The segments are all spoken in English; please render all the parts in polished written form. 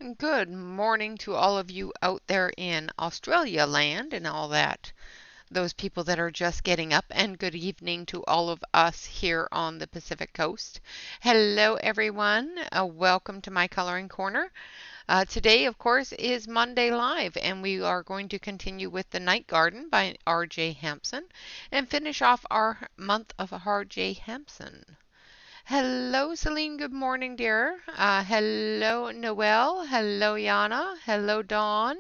Good morning to all of you out there in Australia land and all that, those people that are just getting up, and good evening to all of us here on the Pacific Coast. Hello everyone, welcome to my coloring corner. Today, of course, is Monday Live, and we are going to continue with The Night Garden by R.J. Hampson and finish off our month of R.J. Hampson. Hello, Celine. Good morning, dear. Hello, Noelle. Hello, Yana. Hello, Dawn.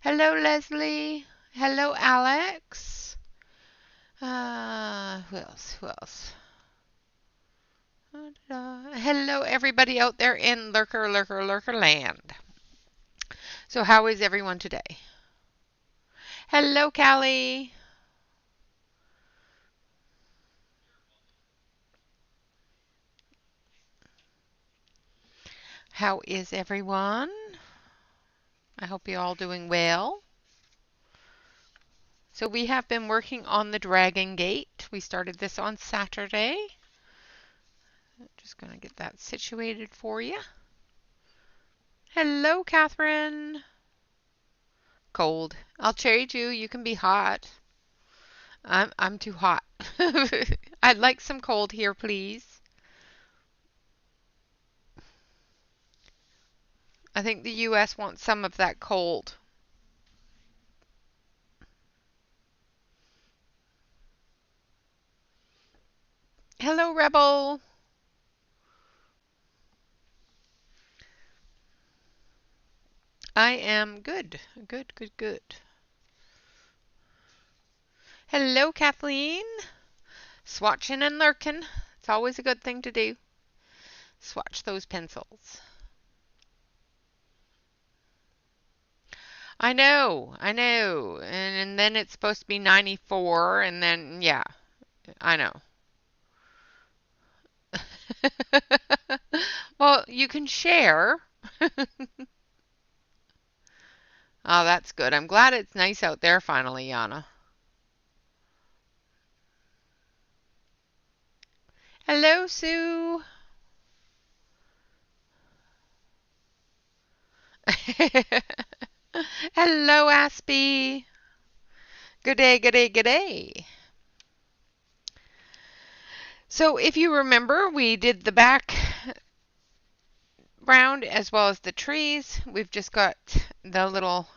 Hello, Leslie. Hello, Alex. Who else? Who else? Hello, everybody out there in Lurker land. So, how is everyone today? Hello, Callie. How is everyone? I hope you're all doing well. So we have been working on the Dragon Gate. We started this on Saturday. Just going to get that situated for you. Hello, Catherine. Cold. I'll trade you. You can be hot. I'm too hot. I'd like some cold here, please. I think the U.S. wants some of that cold. Hello, Rebel. I am good. Good. Hello, Kathleen. Swatching and lurking. It's always a good thing to do. Swatch those pencils. I know. And then it's supposed to be 94, and then, yeah, I know. Well, you can share. Oh, that's good. I'm glad it's nice out there finally, Yana. Hello, Sue. Hello, Aspie. Good day. So if you remember, we did the back round as well as the trees. We've just got a little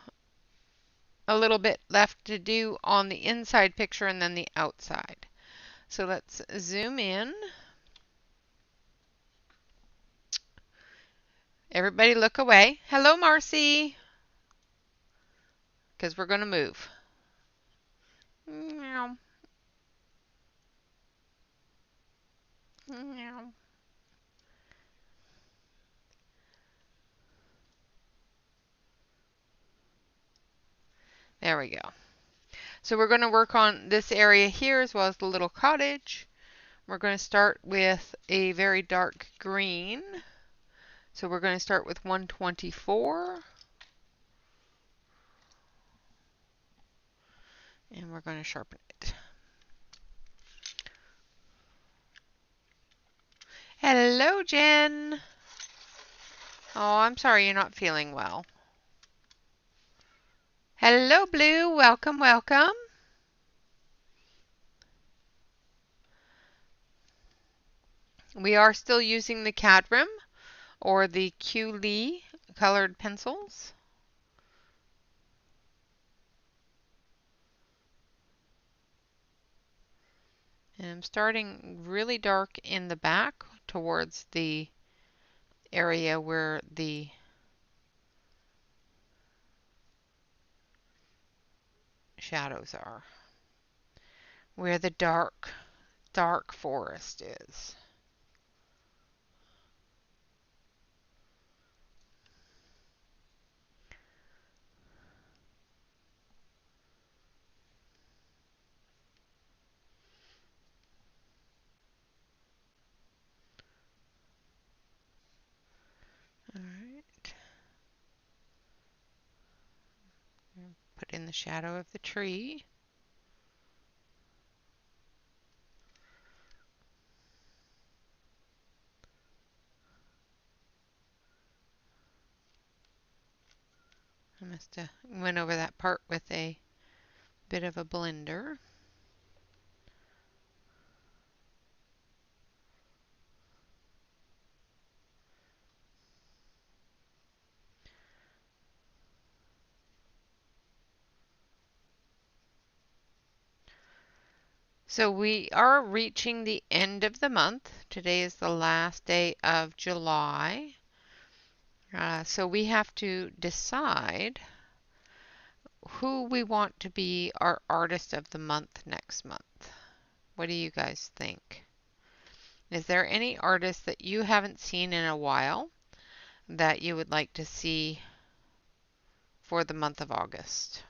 bit left to do on the inside picture and then the outside. So let's zoom in. Everybody look away. Hello, Marcy. Because we're going to move. Meow. Meow. There we go. So we're going to work on this area here as well as the little cottage. We're going to start with a very dark green. So we're going to start with 124. And we're going to sharpen it. Hello, Jen. Oh, I'm sorry you're not feeling well. Hello, Blue. Welcome. We are still using the Cadram or the Q-Lee colored pencils. And I'm starting really dark in the back towards the area where the shadows are, where the dark forest is. All right. Put in the shadow of the tree. I must have went over that part with a bit of a blender. So we are reaching the end of the month. Today is the last day of July. So we have to decide who we want to be our artist of the month next month. What do you guys think? Is there any artist that you haven't seen in a while that you would like to see for the month of August?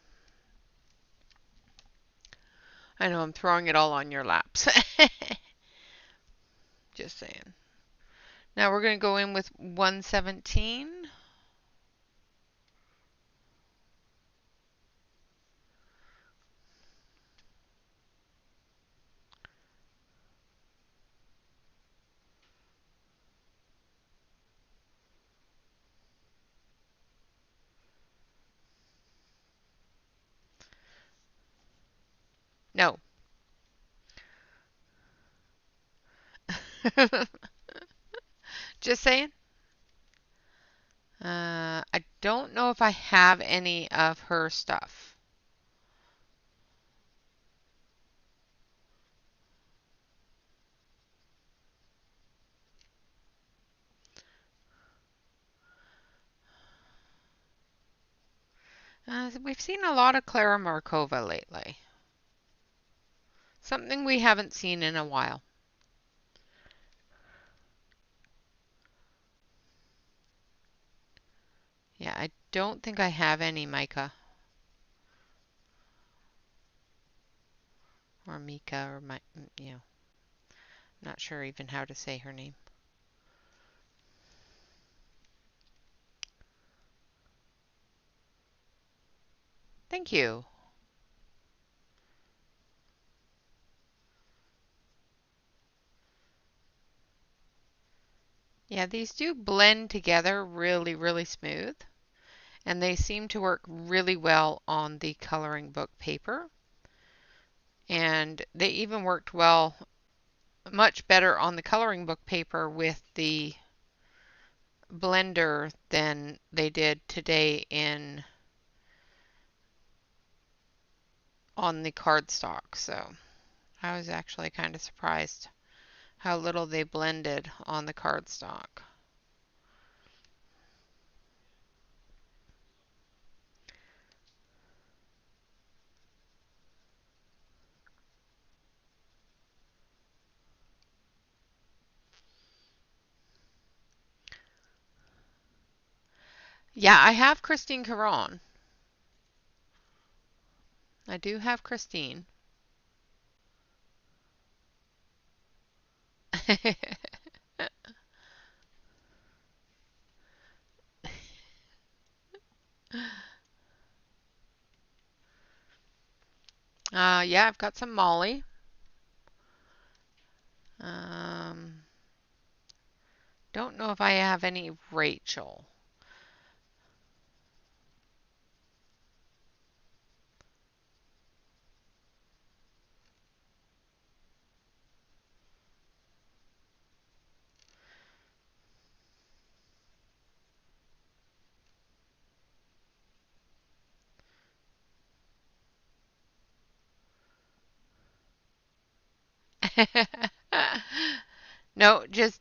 I know I'm throwing it all on your laps. Just saying. Now we're going to go in with 117. No. Just saying. I don't know if I have any of her stuff. We've seen a lot of Clara Markova lately. Something we haven't seen in a while. Yeah, I don't think I have any Micah or Mika or not sure even how to say her name. Thank you. Yeah, these do blend together really, really smooth, and they seem to work really well on the coloring book paper. And they even worked well, much better on the coloring book paper with the blender than they did today on the cardstock. So I was actually kind of surprised how little they blended on the cardstock. Yeah, I have Christine Caron. I do have Christine. Yeah, I've got some Molly. Um, don't know if I have any Rachel. No, just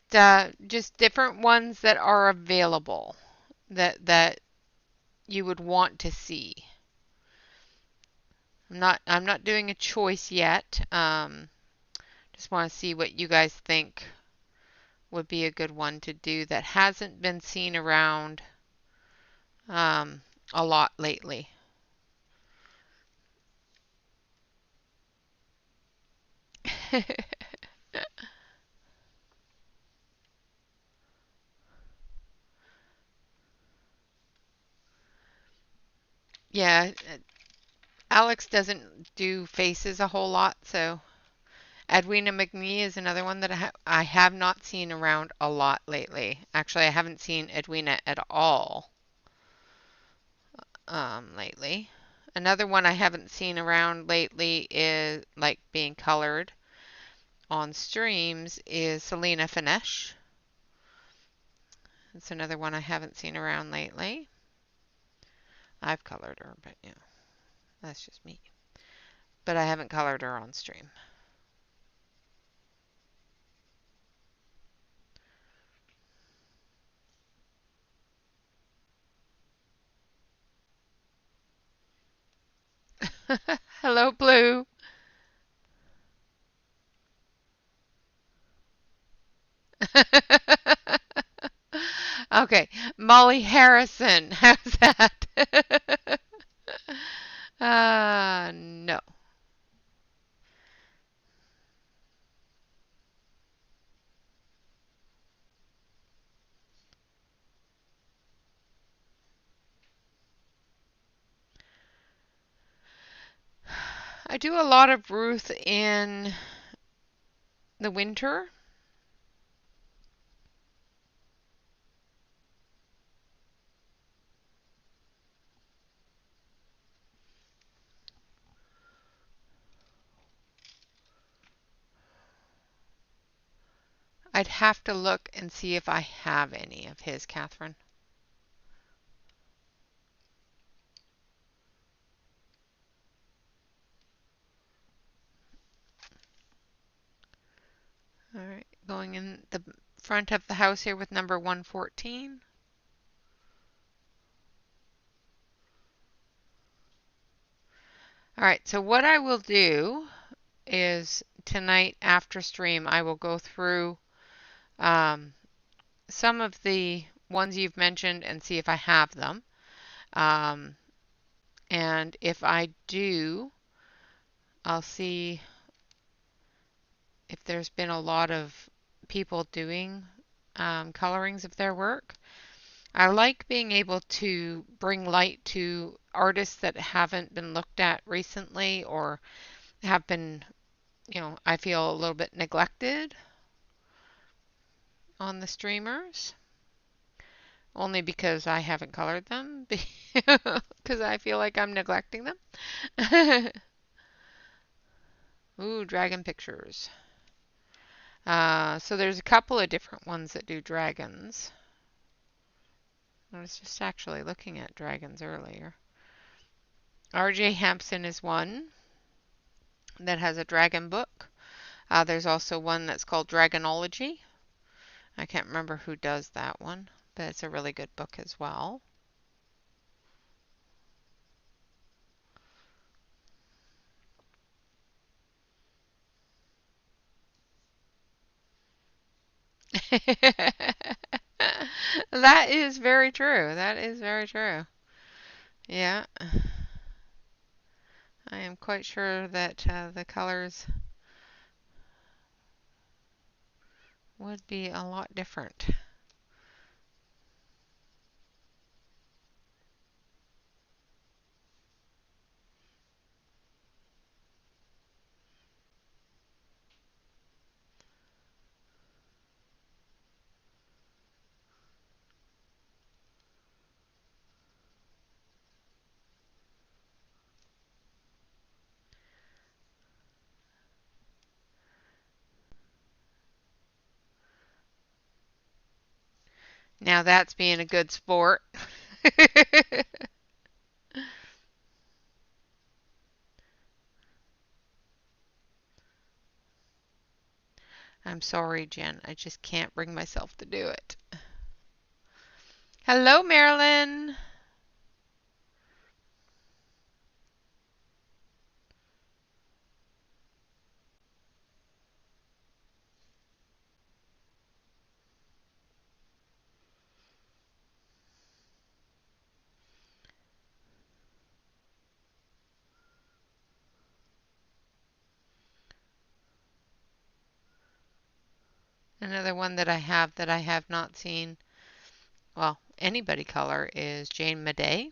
different ones that are available that you would want to see. I'm not doing a choice yet. Just want to see what you guys think would be a good one to do that hasn't been seen around um, a lot lately. Yeah, Alex doesn't do faces a whole lot, so Edwina McNee is another one that I have not seen around a lot lately. Actually, I haven't seen Edwina at all. lately. Another one I haven't seen around lately is like being colored on streams is Selena Finesse. It's another one I haven't seen around lately. I've colored her, but yeah, that's just me. But I haven't colored her on stream. Hello, Blue. Okay, Molly Harrison. How's that? No. I do a lot of Ruth in the winter. I'd have to look and see if I have any of his, Catherine. All right, going in the front of the house here with number 114. All right, so what I will do is tonight after stream, I will go through um, some of the ones you've mentioned and see if I have them. Um, and if I do, I'll see if there's been a lot of people doing colorings of their work. I like being able to bring light to artists that haven't been looked at recently or have been, I feel a little bit neglected on the streamers. Only because I haven't colored them, because I feel like I'm neglecting them. Ooh, dragon pictures. So there's a couple of different ones that do dragons. I was just actually looking at dragons earlier. RJ Hampson is one that has a dragon book. There's also one that's called Dragonology. I can't remember who does that one, but it's a really good book as well. That is very true. That is very true. Yeah, I am quite sure that the colors would be a lot different. Now that's being a good sport. I'm sorry, Jen. I just can't bring myself to do it. Hello, Marilyn. Another one that I have not seen, well, anybody color is Jane Madej.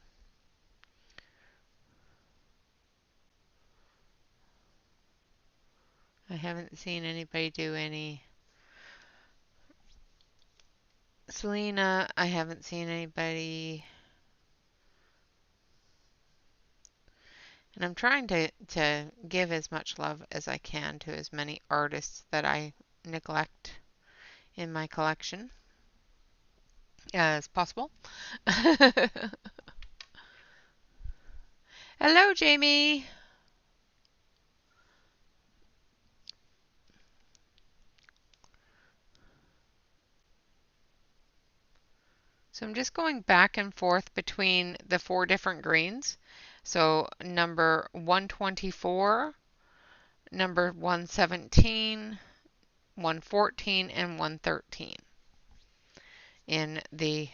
I haven't seen anybody do any. Selena, I haven't seen anybody. And I'm trying to give as much love as I can to as many artists that I neglect in my collection as possible. Hello, Jamie. So I'm just going back and forth between the 4 different greens. So number 124, number 117, 114, and 113 in the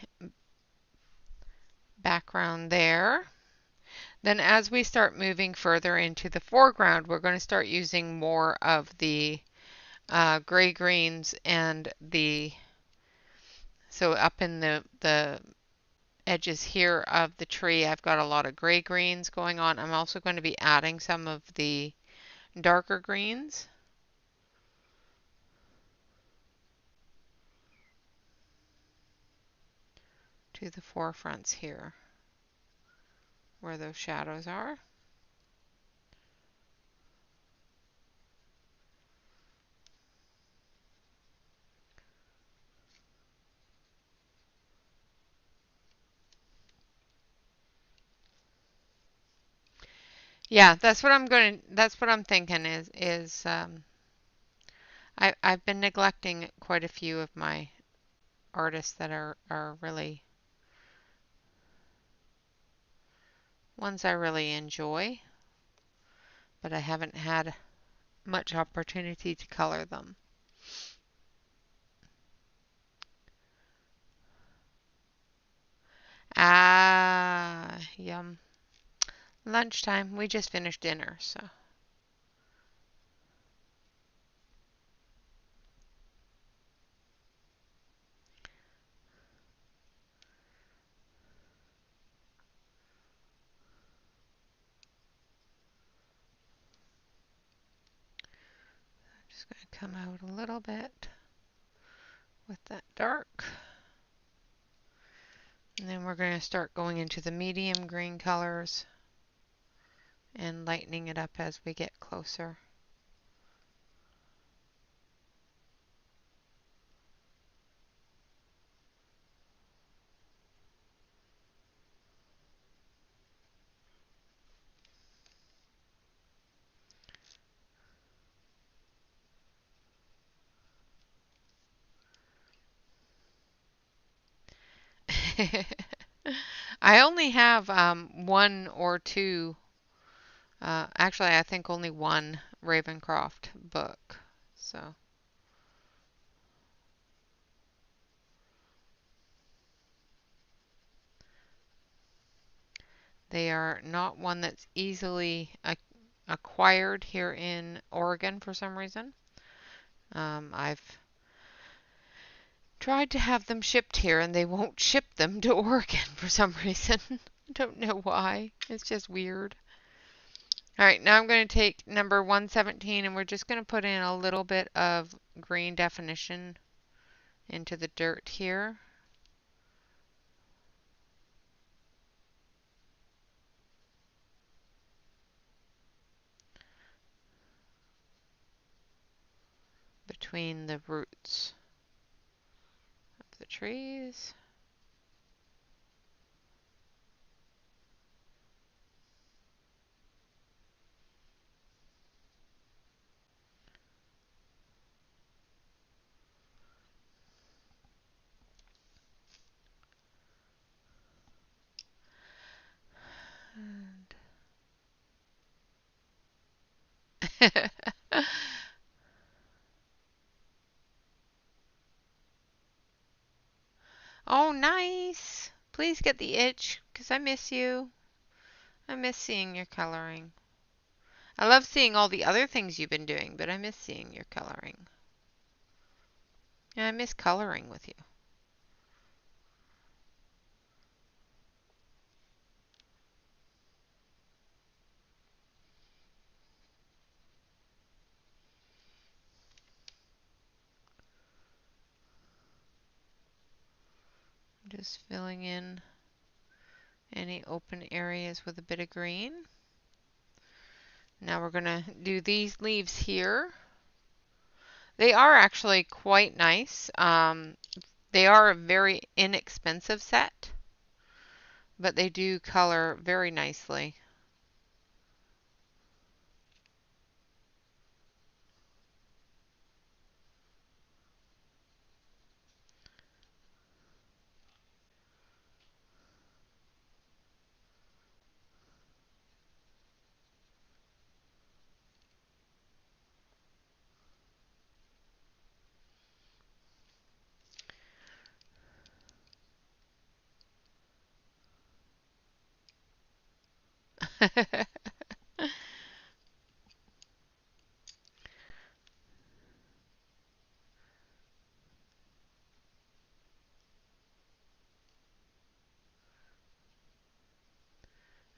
background there. Then as we start moving further into the foreground, we're going to start using more of the gray greens and so up in the edges here of the tree, I've got a lot of gray greens going on. I'm also going to be adding some of the darker greens. To the forefronts here, where those shadows are. Yeah, that's what I'm thinking is I've been neglecting quite a few of my artists that are really ones I really enjoy, but I haven't had much opportunity to color them. Ah, yum. Lunchtime. We just finished dinner, so. Just going to come out a little bit with that dark. And then we're going to start going into the medium green colors and lightening it up as we get closer. I only have one or two, actually I think only one Ravencroft book. So they are not one that's easily acquired here in Oregon for some reason. I've tried to have them shipped here and they won't ship them to Oregon for some reason. Don't know why. It's just weird. All right, now I'm going to take number 117 and we're just going to put in a little bit of green definition into the dirt here. Between the roots of the trees. Oh, nice. Please get the itch, because I miss you. I miss seeing your coloring. I love seeing all the other things you've been doing, but I miss seeing your coloring. And I miss coloring with you. Just filling in any open areas with a bit of green. Now we're going to do these leaves here. They are actually quite nice. They are a very inexpensive set, but they do color very nicely.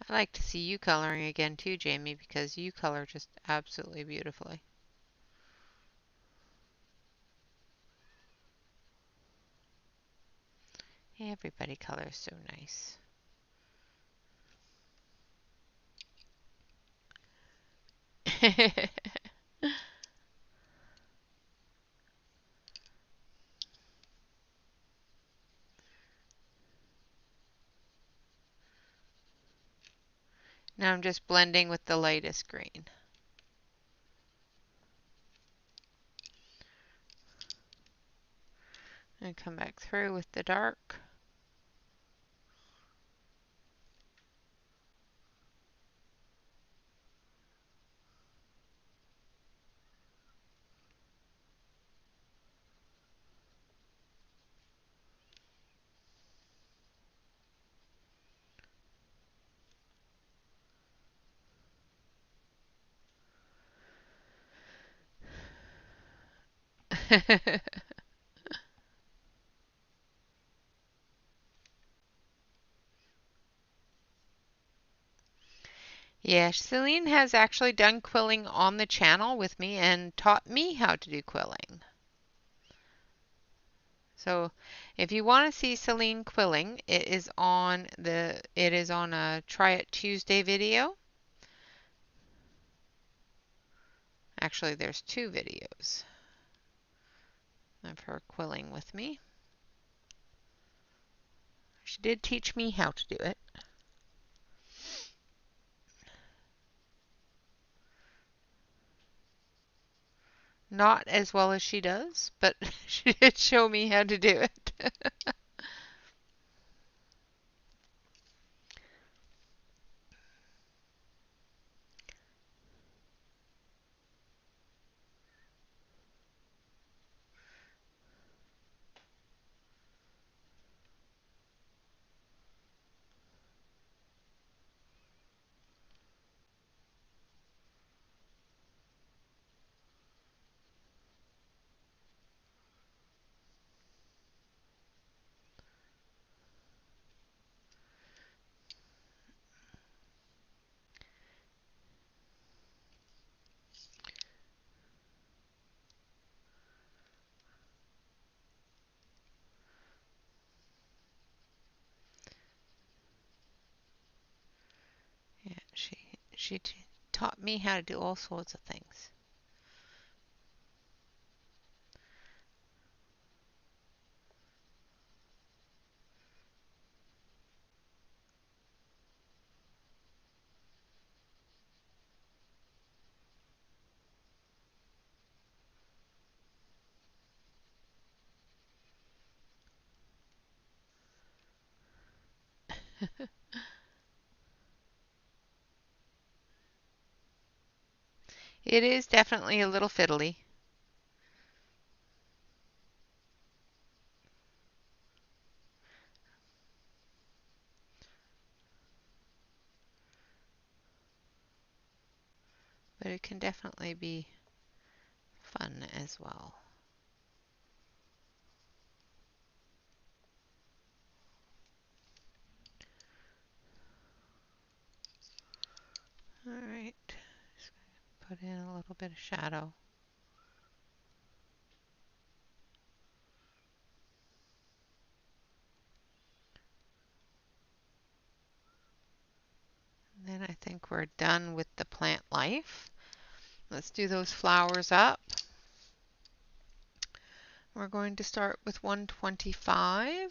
I like to see you coloring again too, Jamie, because you color just absolutely beautifully. Everybody colors so nice. Now I'm just blending with the lightest green. And come back through with the dark. Yeah, Celine has actually done quilling on the channel with me and taught me how to do quilling. So if you want to see Celine quilling, it is on a Try It Tuesday video. Actually, there's two videos of her quilling with me. She did teach me how to do it. Not as well as she does, but she did show me how to do it. Yeah, she taught me how to do all sorts of things. It is definitely a little fiddly. But it can definitely be fun as well. All right, just put in a little bit of shadow. And then I think think we're done with the plant life. Let's do those flowers up. We're going to start with 125.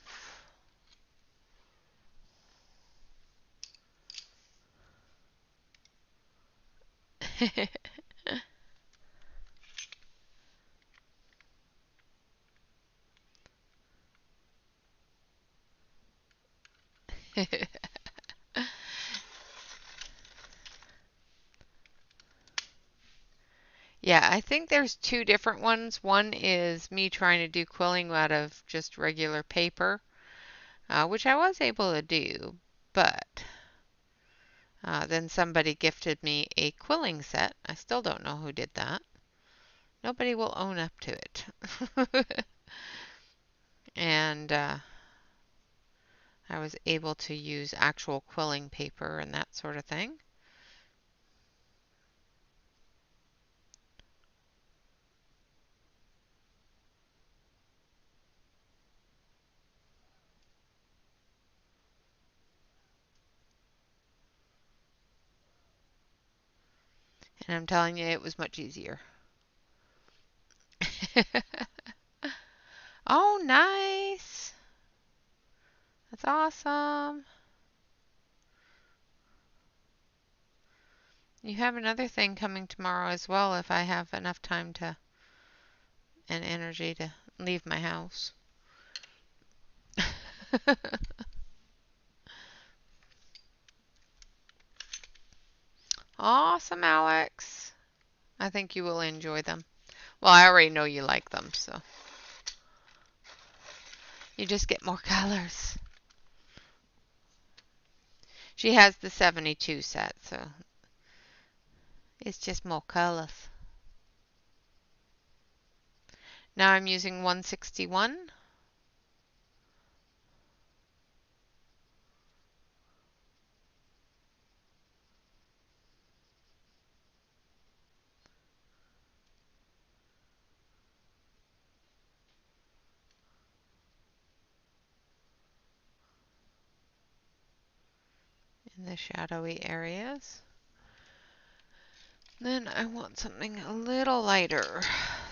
Yeah, I think there's two different ones. One is me trying to do quilling out of just regular paper, which I was able to do, but then somebody gifted me a quilling set. I still don't know who did that. Nobody will own up to it. And I was able to use actual quilling paper and that sort of thing. And I'm telling you, it was much easier. Oh, nice. That's awesome. You have another thing coming tomorrow as well if I have enough time to and energy to leave my house. Awesome, Alex. I think you will enjoy them. Well, I already know you like them, so you just get more colors. She has the 72 set, so it's just more colors. Now I'm using 161. In the shadowy areas. Then I want something a little lighter,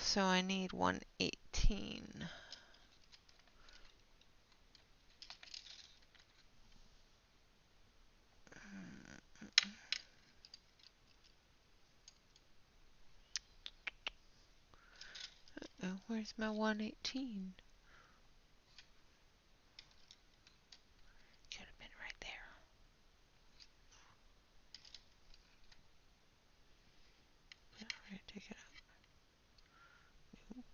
so I need 118. Oh, where's my 118? Should have been right there. Alright, take it out.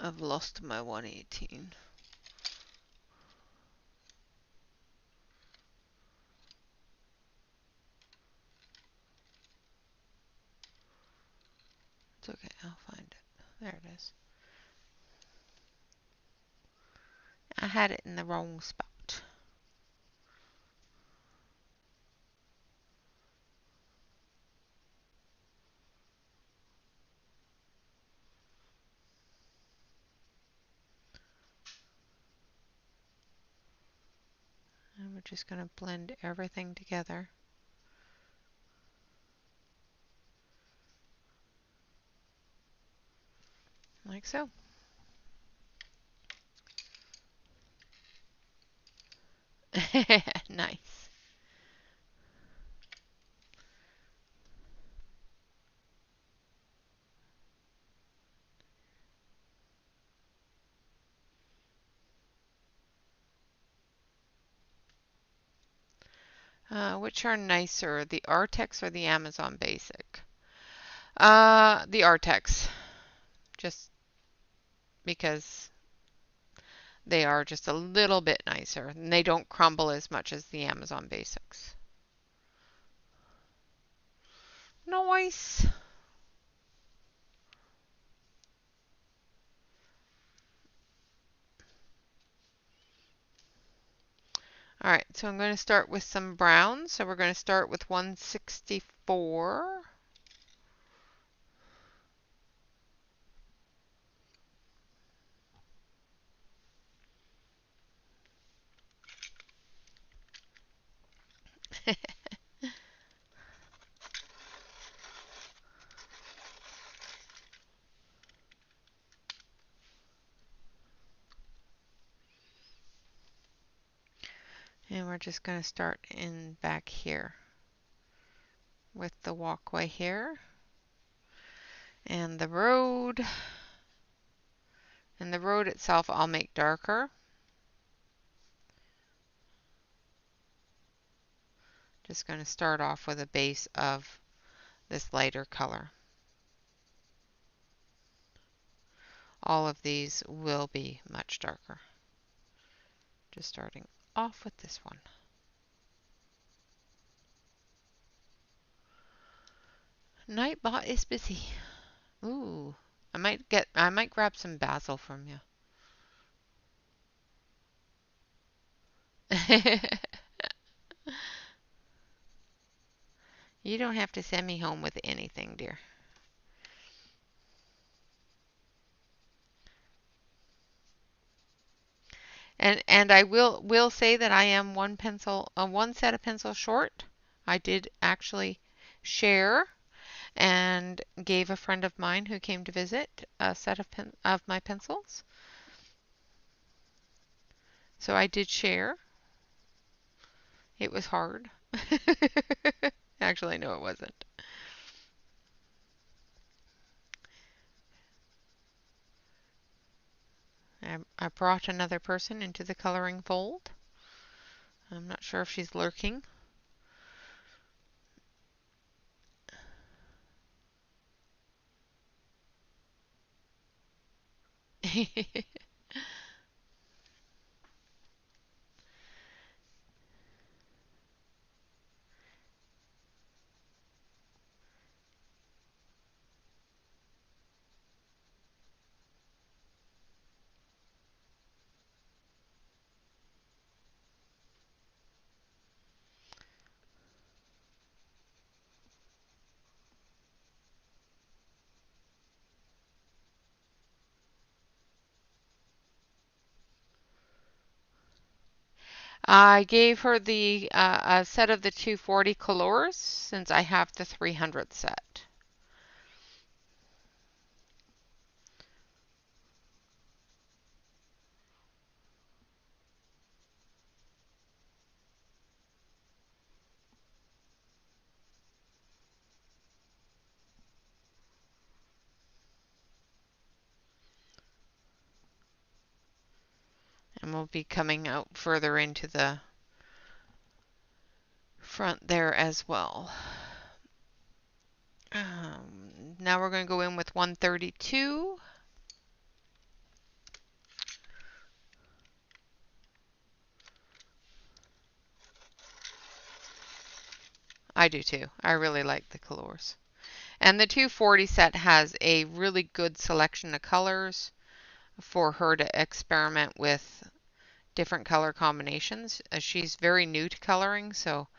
I've lost my 118. It's okay, I'll find it. There it is. I had it in the wrong spot. And we're just going to blend everything together. Like so. Nice. Which are nicer, the Artex or the Amazon Basic? The Artex, just because they are just a little bit nicer and they don't crumble as much as the Amazon Basics. Nice. All right, so I'm going to start with some browns. So we're going to start with 164. And we're just going to start in back here with the walkway here and the road. And the road itself I'll make darker. Just going to start off with a base of this lighter color. All of these will be much darker. Just starting off with this one. Nightbot is busy. Ooh, I might grab some basil from you. You don't have to send me home with anything, dear. And I will say that I am one set of pencils short. I did actually share and gave a friend of mine who came to visit a set of my pencils. So I did share. It was hard. Actually, no, it wasn't. I brought another person into the coloring fold. I'm not sure if she's lurking. I gave her the a set of the 240 colors since I have the 300 set. And we'll be coming out further into the front there as well. Now we're going to go in with 132. I do too. I really like the colors. And the 240 set has a really good selection of colors for her to experiment with different color combinations. She's very new to coloring, so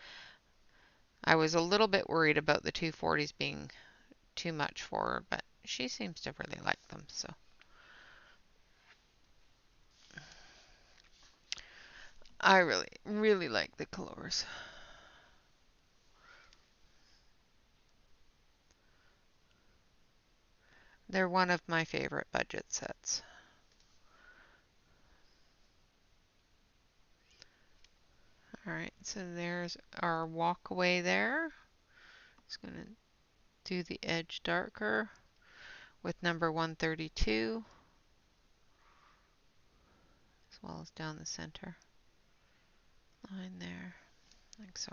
I was a little bit worried about the 240s being too much for her, but she seems to really like them. So I really, really like the colors. They're one of my favorite budget sets. All right, so there's our walkway there. Just going to do the edge darker with number 132, as well as down the center line there, like so.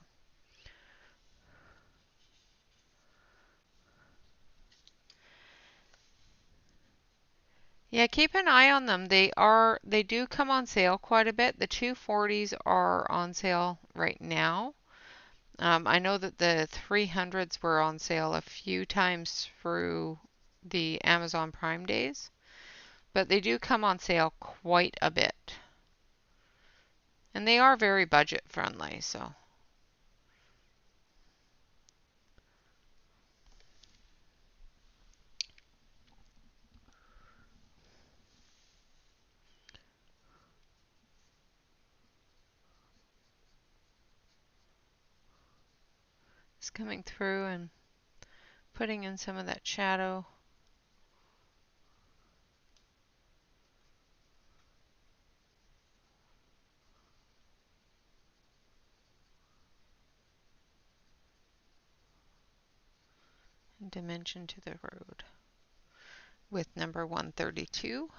Yeah, keep an eye on them. They do come on sale quite a bit. The 240s are on sale right now. I know that the 300s were on sale a few times through the Amazon Prime days, but they do come on sale quite a bit. And they are very budget friendly, so. Just coming through and putting in some of that shadow. dimension to the road with number 132.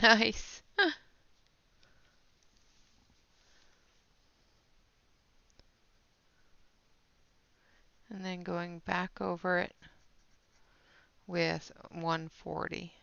Nice. And then going back over it with 140.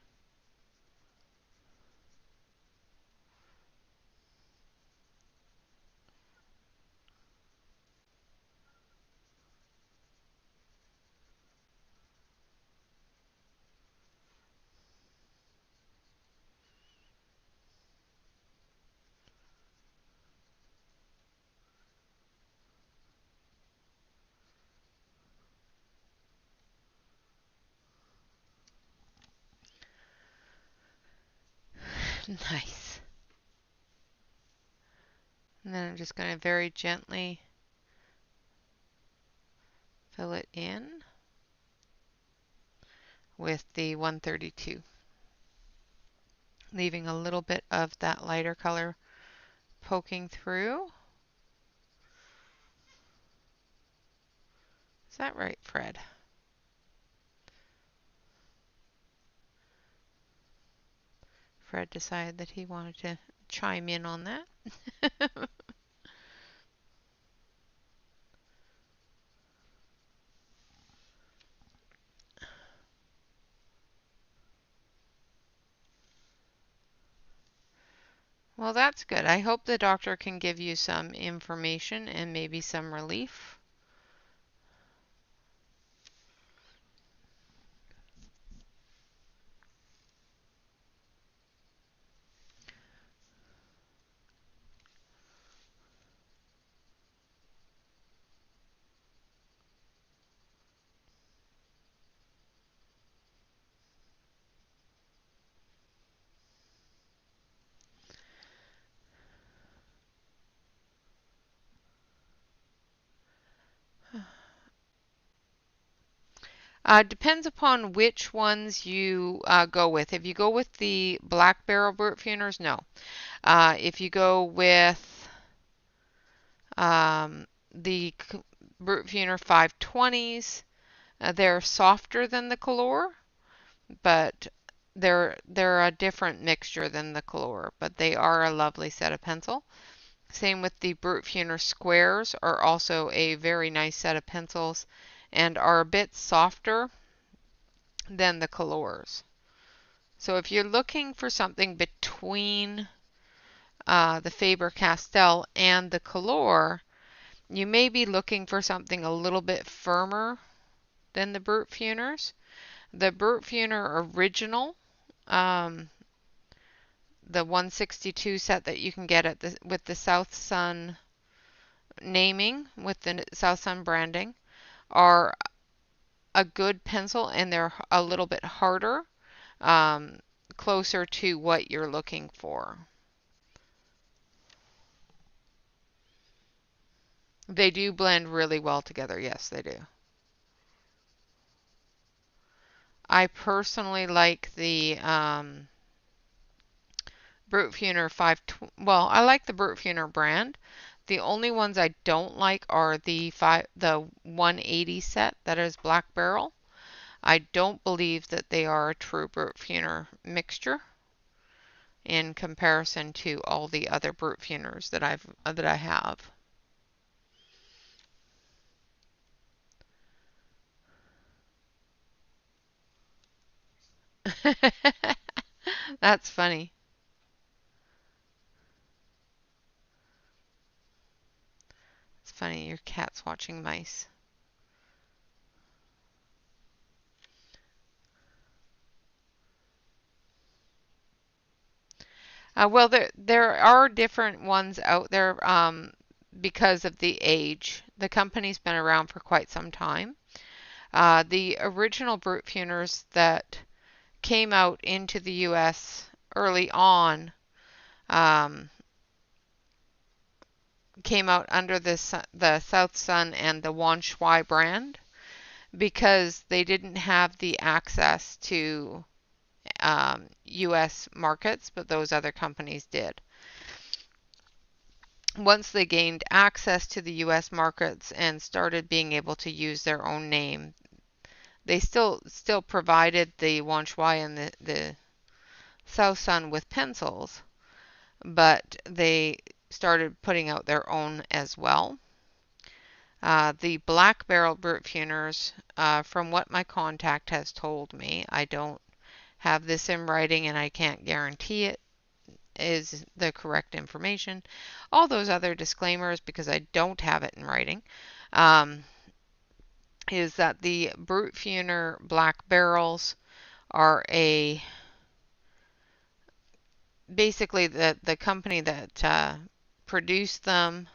Nice. And then I'm just going to very gently fill it in with the 132, leaving a little bit of that lighter color poking through. Is that right, Fred? Fred decided that he wanted to chime in on that. Well, that's good. I hope the doctor can give you some information and maybe some relief. Depends upon which ones you go with. If you go with the black barrel Brutfuners, no. If you go with the Brutfuner 520s, they're softer than the Color, but they're a different mixture than the Color, but they are a lovely set of pencil. Same with the Brutfuner Squares, are also a very nice set of pencils and are a bit softer than the Colors. So if you're looking for something between the Faber-Castell and the Color, you may be looking for something a little bit firmer than the Brutfuners. The Brutfuner Original, the 162 set that you can get at with the South Sun naming, with the South Sun branding, are a good pencil, and they're a little bit harder, closer to what you're looking for. They do blend really well together. Yes, they do. I personally like the Brutfuner 5. Well, I like the Brutfuner brand. The only ones I don't like are the 180 set that is Black Barrel. I don't believe that they are a true Brutfuner mixture in comparison to all the other Brutfuners that I have. That's funny. It's funny, your cat's watching mice. Well, there are different ones out there because of the age. The company's been around for quite some time. The original Brutfuners that came out into the U.S. early on came out under the South Sun and the Wan Shui brand because they didn't have the access to U.S. markets, but those other companies did. once they gained access to the US markets and started being able to use their own name, they still provided the Wanchwai and the South Sun with pencils, but they started putting out their own as well. The black barrel brute funers, from what my contact has told me, I don't have this in writing and I can't guarantee it is the correct information. All those other disclaimers, because I don't have it in writing, um, is that the brute funer black barrels are basically the company that produced them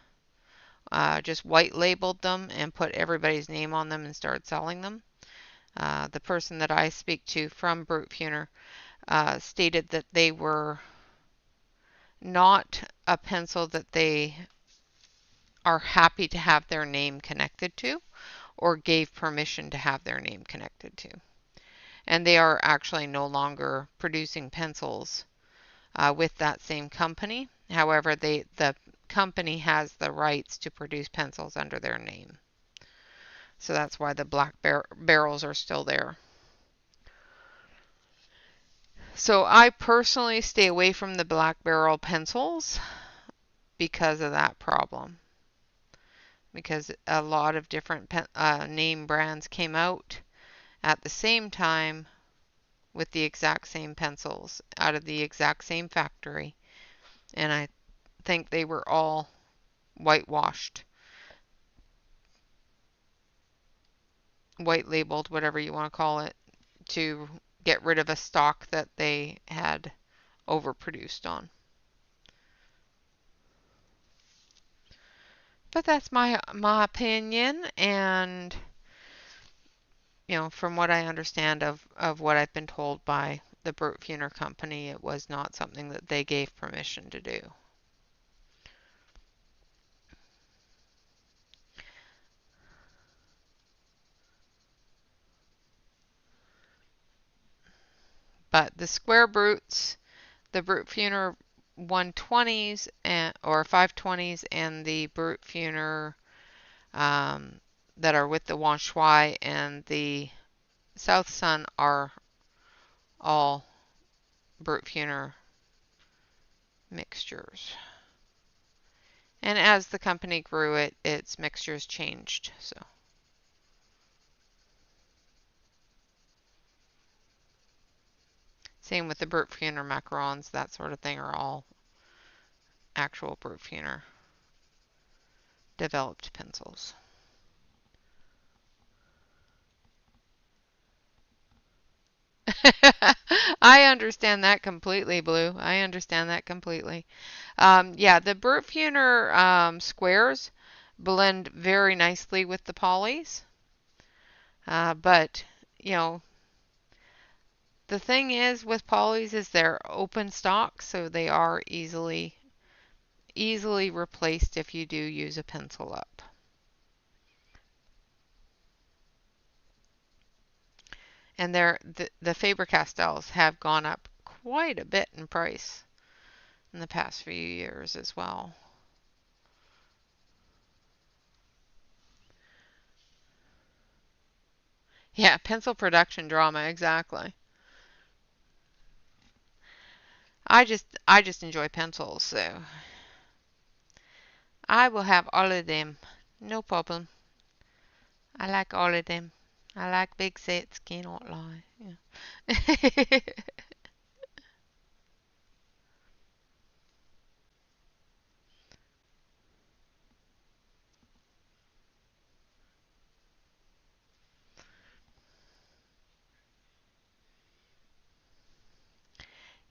just white labeled them and put everybody's name on them and started selling them. The person that I speak to from Brute Funer stated that they were not a pencil that they are happy to have their name connected to or gave permission to have their name connected to. And they are actually no longer producing pencils with that same company. However, the company has the rights to produce pencils under their name. So that's why the black barrels are still there. So I personally stay away from the black barrel pencils because of that problem. Because a lot of different name brands came out at the same time with the exact same pencils out of the exact same factory. And I think they were all whitewashed, white labeled, whatever you want to call it, to get rid of a stock that they had overproduced on. But that's my opinion, and from what I understand of what I've been told by the Brute Funer company, it was not something that they gave permission to do. But the square brutes, the Brute Funer 120s or 520s, and the Brute Funer that are with the Wanchwai and the South Sun are all Brute Funer mixtures. And as the company grew, its mixtures changed. So same with the Brute Funer macarons, that sort of thing, are all actual Brute Funer developed pencils. I understand that completely, Blue. I understand that completely. Yeah, the Brute Funer squares blend very nicely with the polys. But, you know, the thing is with polys is they're open stock, so they are easily replaced if you do use a pencil up. And the Faber-Castells have gone up quite a bit in price in the past few years as well. Yeah, pencil production drama, exactly. I just enjoy pencils, so I will have all of them. No problem. I like all of them. I like big sets, cannot lie. Yeah.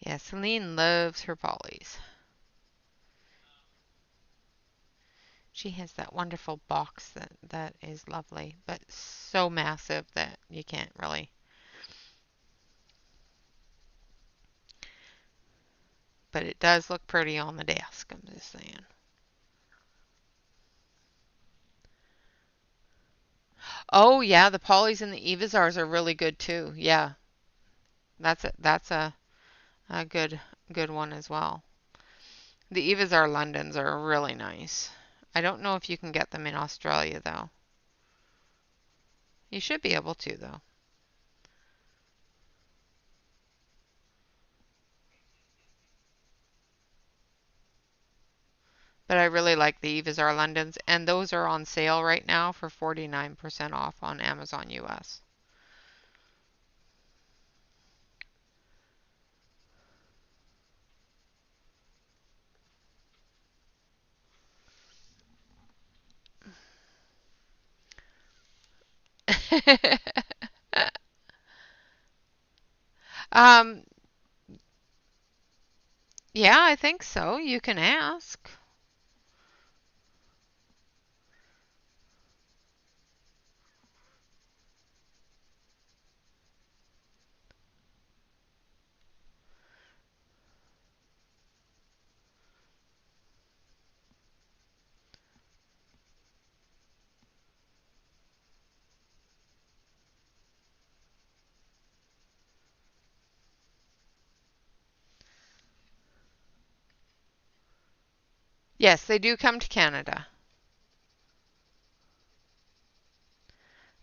Yeah, Celine loves her polys. She has that wonderful box that is lovely, but so massive that you can't really. But it does look pretty on the desk, I'm just saying. Oh yeah, the polys and the Evazars are really good too. Yeah, that's a good one as well. The Evazar Londons are really nice. I don't know if you can get them in Australia though. You should be able to though. But I really like the Evazar Londons, and those are on sale right now for 49% off on Amazon US. um, yeah, I think so. You can ask. Yes, they do come to Canada.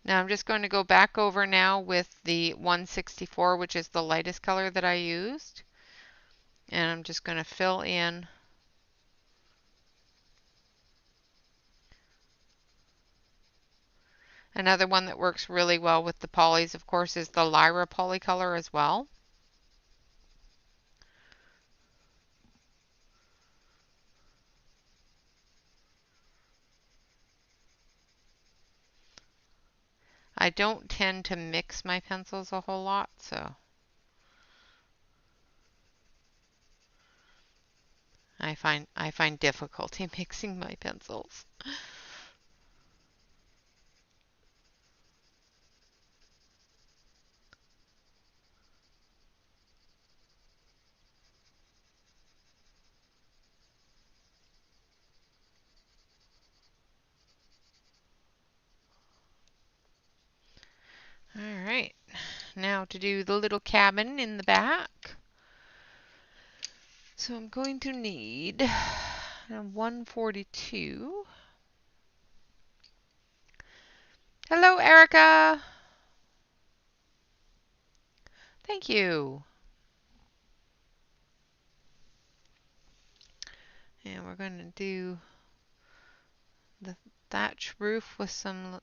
Now I'm just going to go back over now with the 164, which is the lightest color that I used. And I'm just going to fill in another one that works really well with the polys, of course, is the Lyra poly color as well. I don't tend to mix my pencils a whole lot, so I find difficulty mixing my pencils. All right, now to do the little cabin in the back. So I'm going to need 142. Hello, Erica. Thank you. And we're going to do the thatch roof with some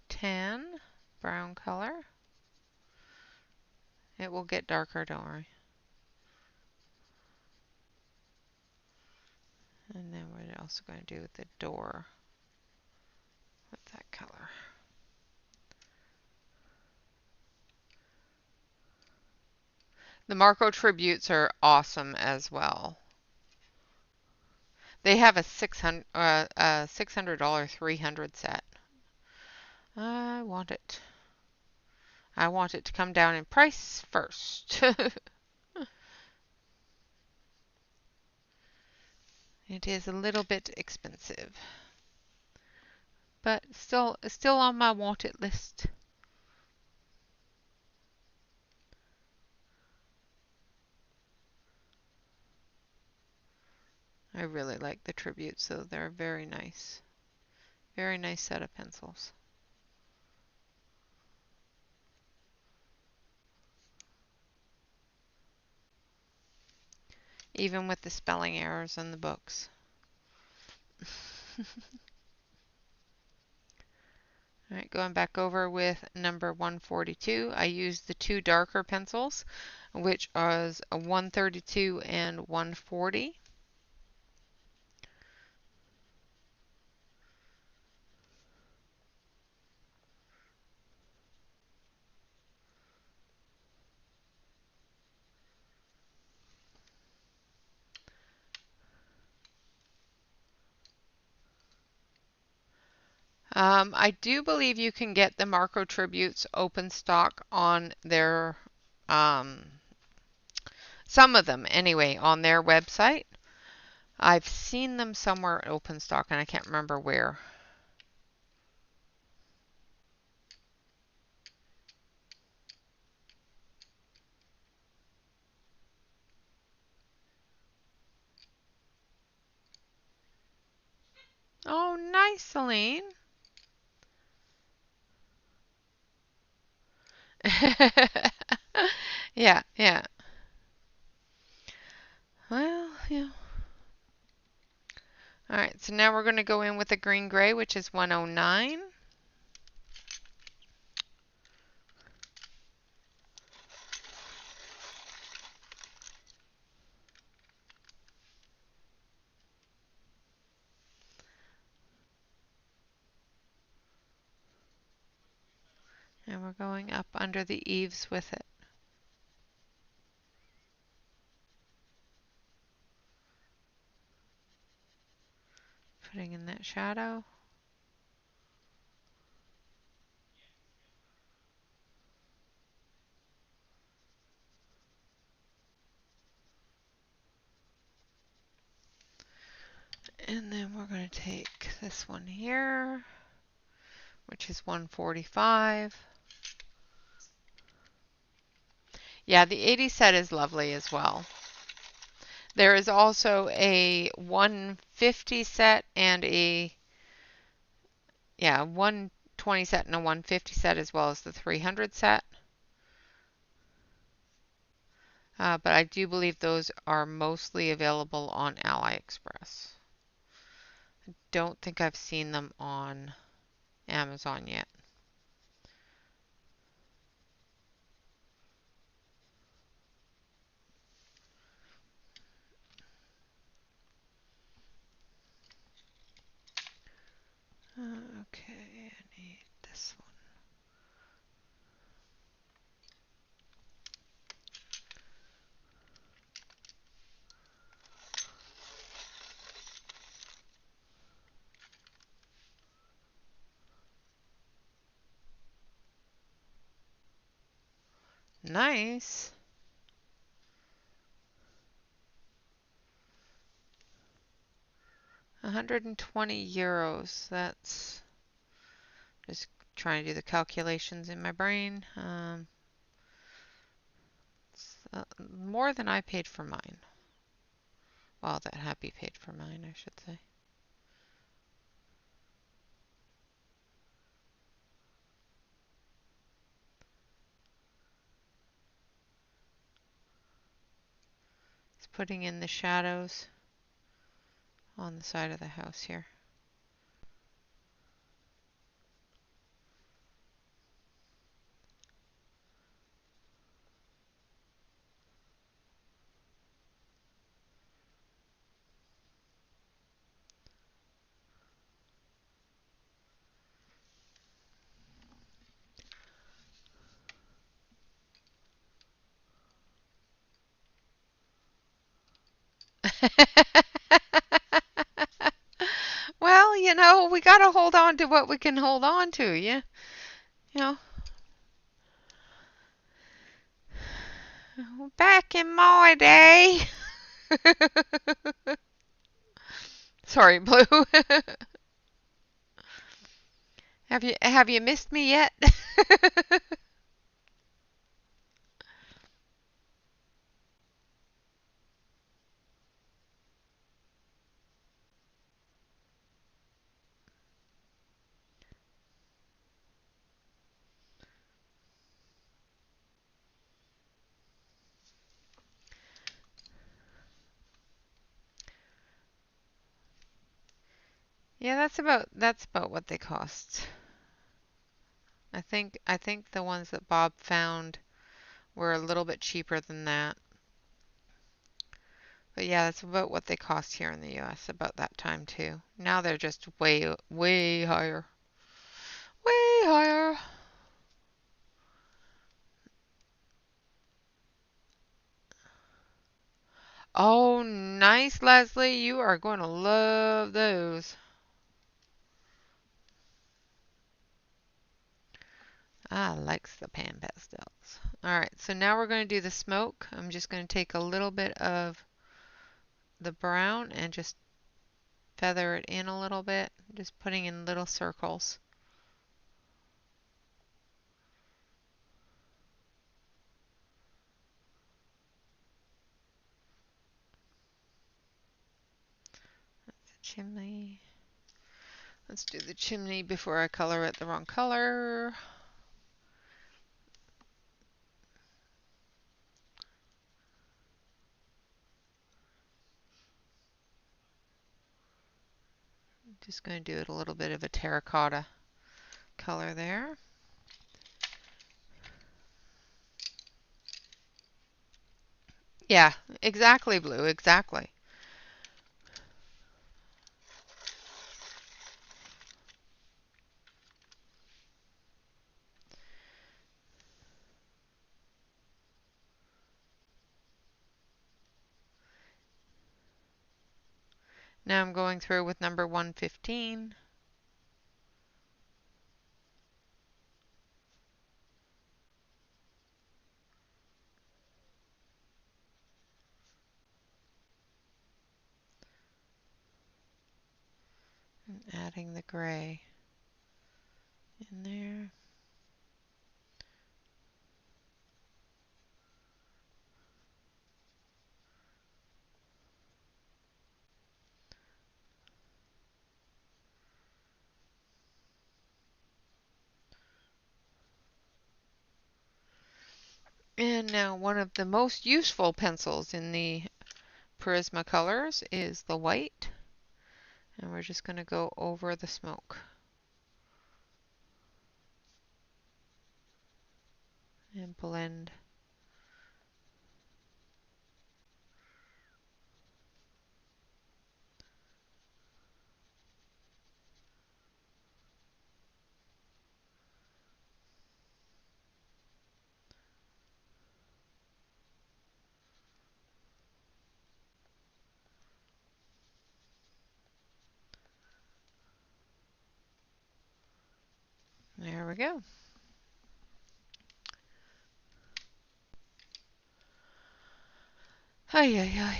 tan, brown color. It will get darker, don't worry. And then we're also going to do the door with that color. The Marco Tributes are awesome as well. They have a $600 300 set. I want it. I want it to come down in price first. It is a little bit expensive, but still on my want it list. I really like the tributes, so they're very nice. Very nice set of pencils. Even with the spelling errors in the books. All right, going back over with number 142, I used the two darker pencils, which was a 132 and 140. I do believe you can get the Marco Tributes open stock on their, some of them anyway, on their website. I've seen them somewhere open stock and I can't remember where. Oh, nice, Celine. Yeah, yeah. Well, yeah. All right, so now we're going to go in with the green gray, which is 109. And we're going up under the eaves with it. Putting in that shadow. And then we're going to take this one here, which is 145. Yeah, the 80 set is lovely as well. There is also a 150 set and a, yeah, 120 set and a 150 set as well as the 300 set. But I do believe those are mostly available on AliExpress. Don't think I've seen them on Amazon yet. Okay, I need this one. Nice. 120 euros. That's just trying to do the calculations in my brain. It's more than I paid for mine. Well, that Happy paid for mine, I should say. It's putting in the shadows on the side of the house here. Well, we got to hold on to what we can hold on to, yeah. You know, back in my day. Sorry, Blue. Have you missed me yet? Yeah, that's about what they cost. I think the ones that Bob found were a little bit cheaper than that. But yeah, that's about what they cost here in the US about that time too. Now they're just way way higher. Way higher. Oh, nice, Leslie. You are going to love those. I likes the pan pastels. All right, so now we're going to do the smoke. I'm just going to take a little bit of the brown and just feather it in a little bit, just putting in little circles. That's a chimney. Let's do the chimney before I color it the wrong color. Just going to do it a little bit of a terracotta color there. Yeah, exactly, Blue, exactly. Now I'm going through with number 115. And adding the gray in there. And now one of the most useful pencils in the Prismacolors is the white. And we're just going to go over the smoke. And blend. There we go. Ay, ay, ay.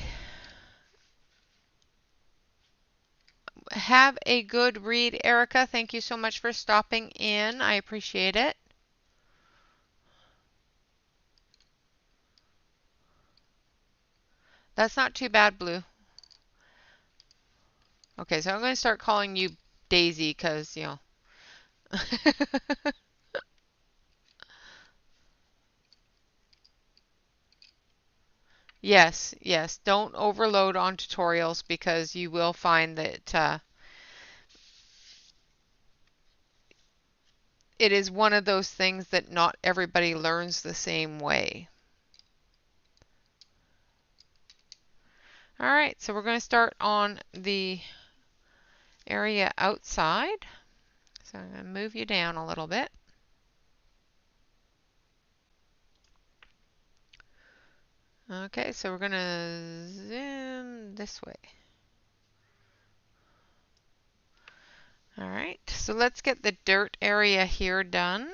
Have a good read, Erica. Thank you so much for stopping in. I appreciate it. That's not too bad, Blue. Okay, so I'm going to start calling you Daisy because, you know. Yes, yes. Don't overload on tutorials because you will find that it is one of those things that not everybody learns the same way. All right, so we're going to start on the area outside. So I'm going to move you down a little bit. Okay, so we're going to zoom this way. All right, so let's get the dirt area here done.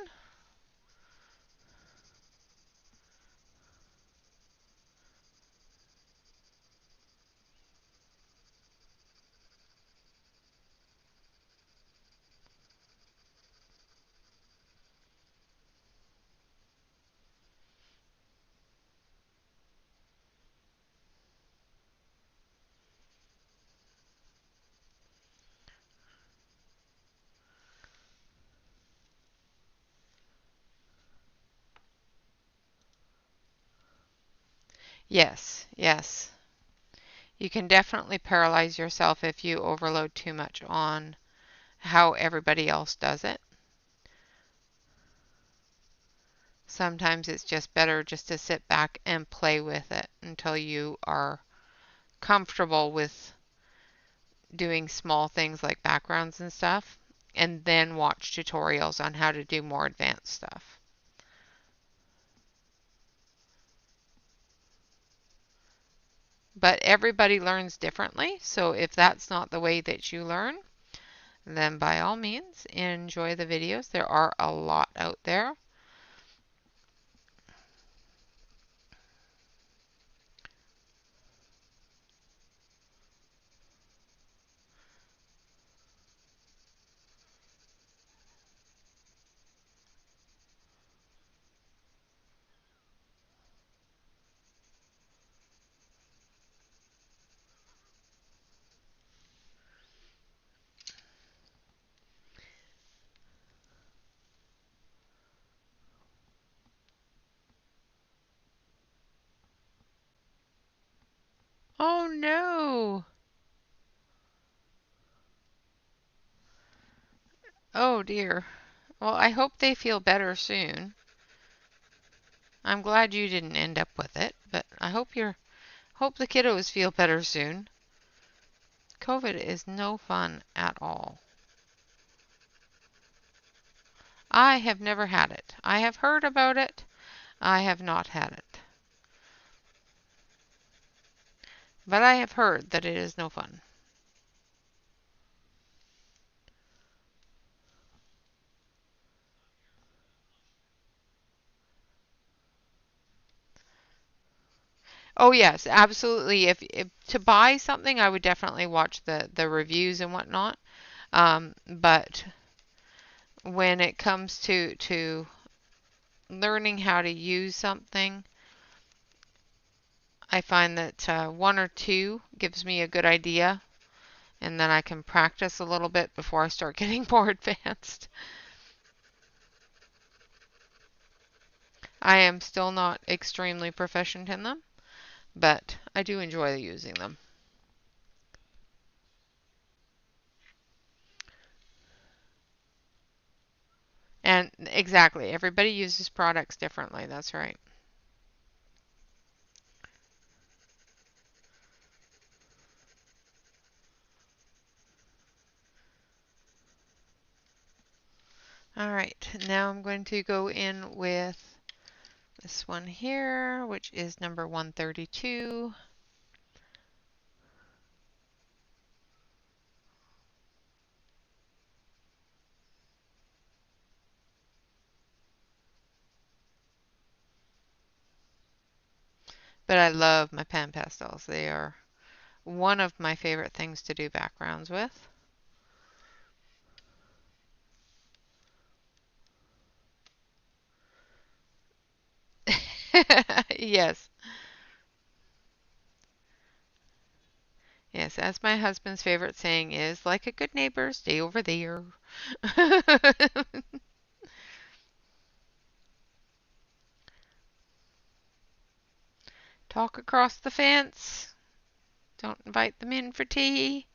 Yes, yes. You can definitely paralyze yourself if you overload too much on how everybody else does it. Sometimes it's just better just to sit back and play with it until you are comfortable with doing small things like backgrounds and stuff, and then watch tutorials on how to do more advanced stuff. But everybody learns differently, so if that's not the way that you learn, then by all means enjoy the videos. There are a lot out there. Oh no. Oh dear. Well, I hope they feel better soon. I'm glad you didn't end up with it, but I hope the kiddos feel better soon. COVID is no fun at all. I have never had it. I have heard about it. I have not had it. But I have heard that it is no fun. Oh yes, absolutely. If to buy something, I would definitely watch the reviews and whatnot. But when it comes to learning how to use something, I find that one or two gives me a good idea, and then I can practice a little bit before I start getting more advanced. I am still not extremely proficient in them, but I do enjoy using them. And exactly, everybody uses products differently. That's right. All right, now I'm going to go in with this one here, which is number 132. But I love my pan pastels. They are one of my favorite things to do backgrounds with. Yes. Yes, as my husband's favorite saying is, like a good neighbor, stay over there. Talk across the fence. Don't invite them in for tea.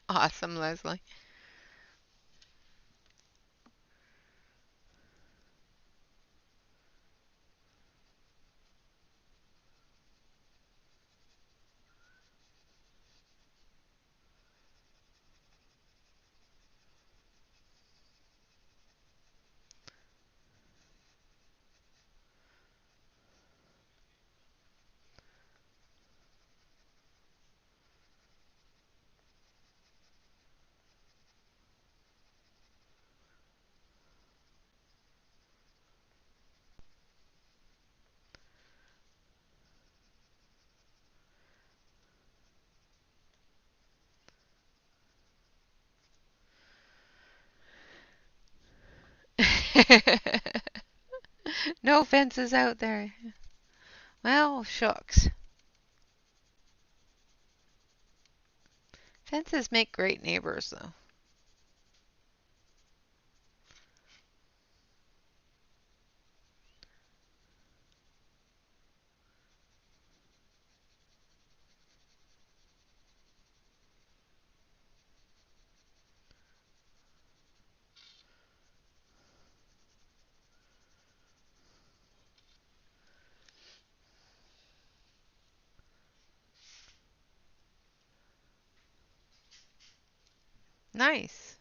Awesome, Leslie. No fences out there. Well, shucks. Fences make great neighbors, though. Nice.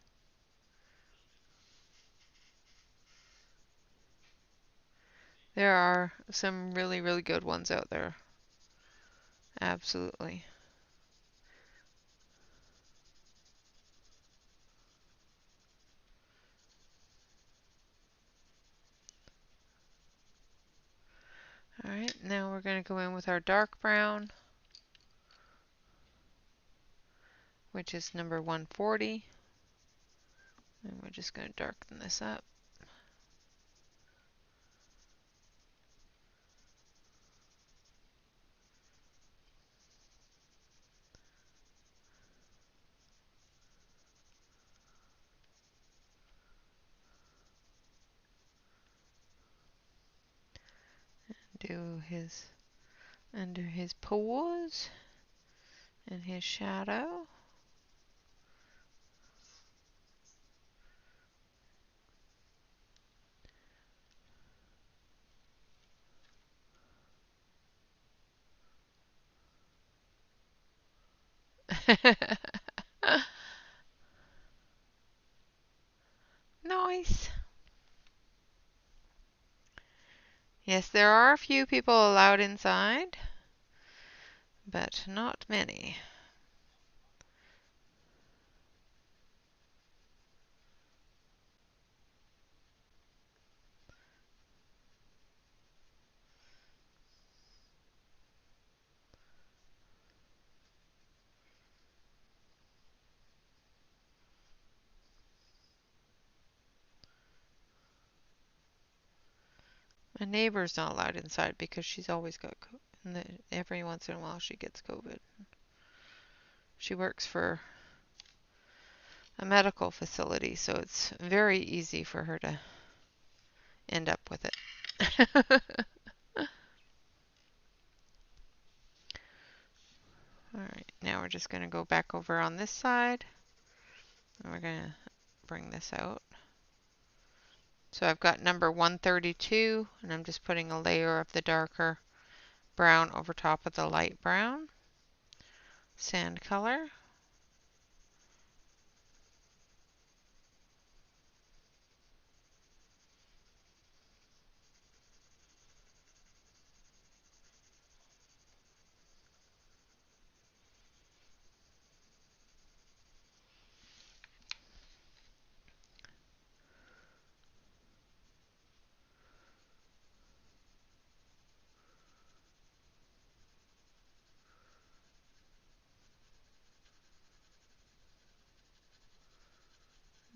There are some really, really good ones out there. Absolutely. All right, now we're going to go in with our dark brown, which is number 140. And we're just going to darken this up. do his under his paws and his shadow. Nice. Yes, there are a few people allowed inside, but not many. My neighbor's not allowed inside because she's always got COVID. Every once in a while she gets COVID. She works for a medical facility, so it's very easy for her to end up with it. Alright, now we're just going to go back over on this side, and we're going to bring this out. So I've got number 132, and I'm just putting a layer of the darker brown over top of the light brown sand color.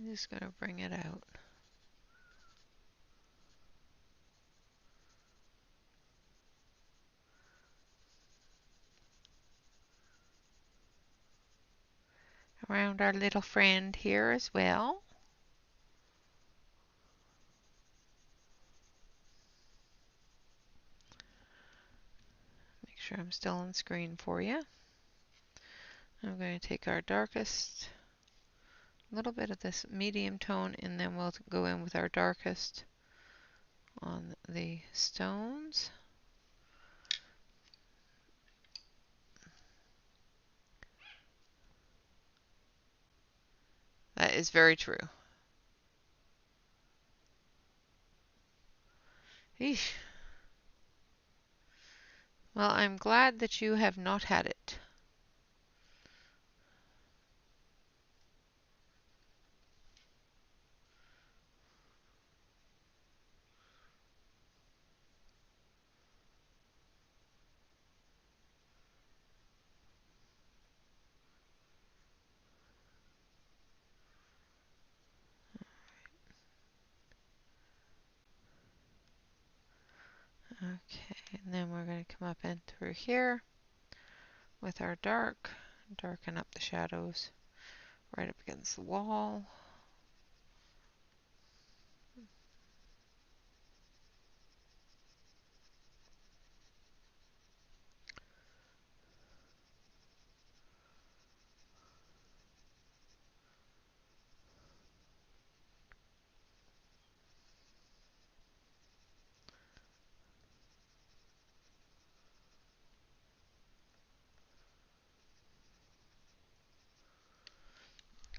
I'm just going to bring it out. Around our little friend here as well. Make sure I'm still on screen for you. I'm going to take our darkest, little bit of this medium tone, and then we'll go in with our darkest on the stones. That is very true. Eesh. Well, I'm glad that you have not had it. Okay, and then we're going to come up in through here with our dark, darken up the shadows right up against the wall.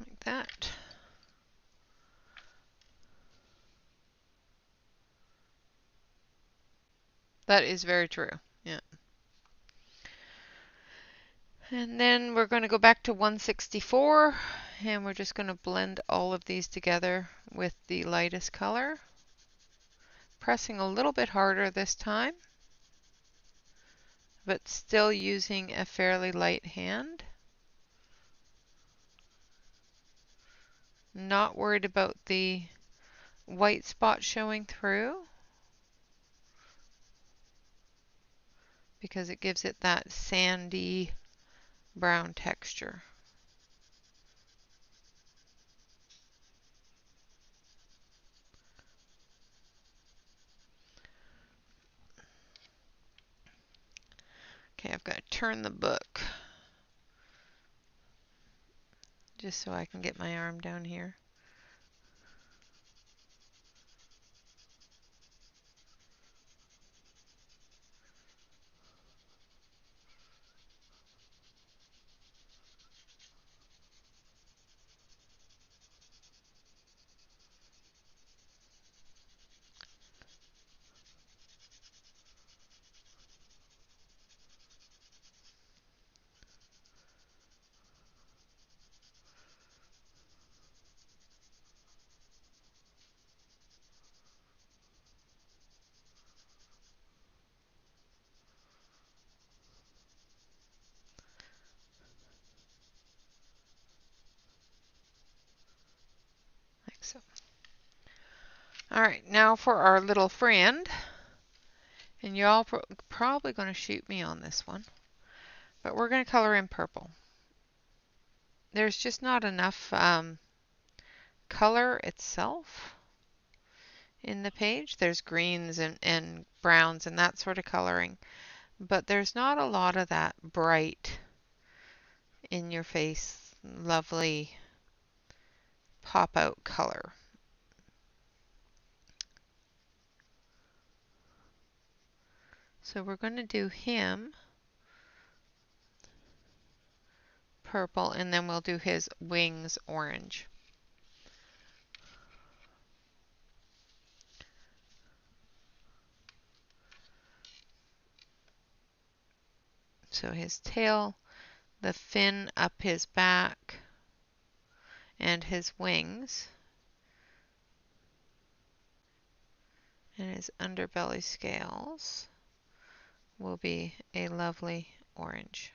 Like that. That is very true. Yeah. And then we're going to go back to 164, and we're just going to blend all of these together with the lightest color. Pressing a little bit harder this time, but still using a fairly light hand. Not worried about the white spot showing through, because it gives it that sandy brown texture. Okay, I've got to turn the book just so I can get my arm down here. Like so. All right, now for our little friend. And y'all probably going to shoot me on this one. But we're going to color in purple. There's just not enough color itself in the page. There's greens and browns and that sort of coloring. But there's not a lot of that bright, in your face, lovely pop out color. So we're going to do him purple, and then we'll do his wings orange. So his tail, the fin up his back, and his wings, and his underbelly scales will be a lovely orange.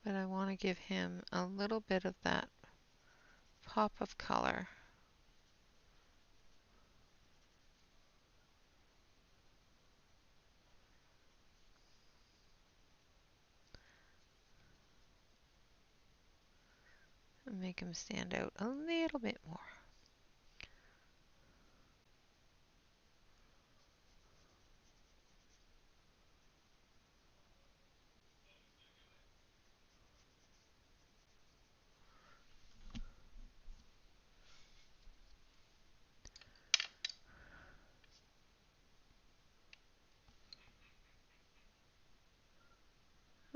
But I want to give him a little bit of that pop of color. And make him stand out a little bit more.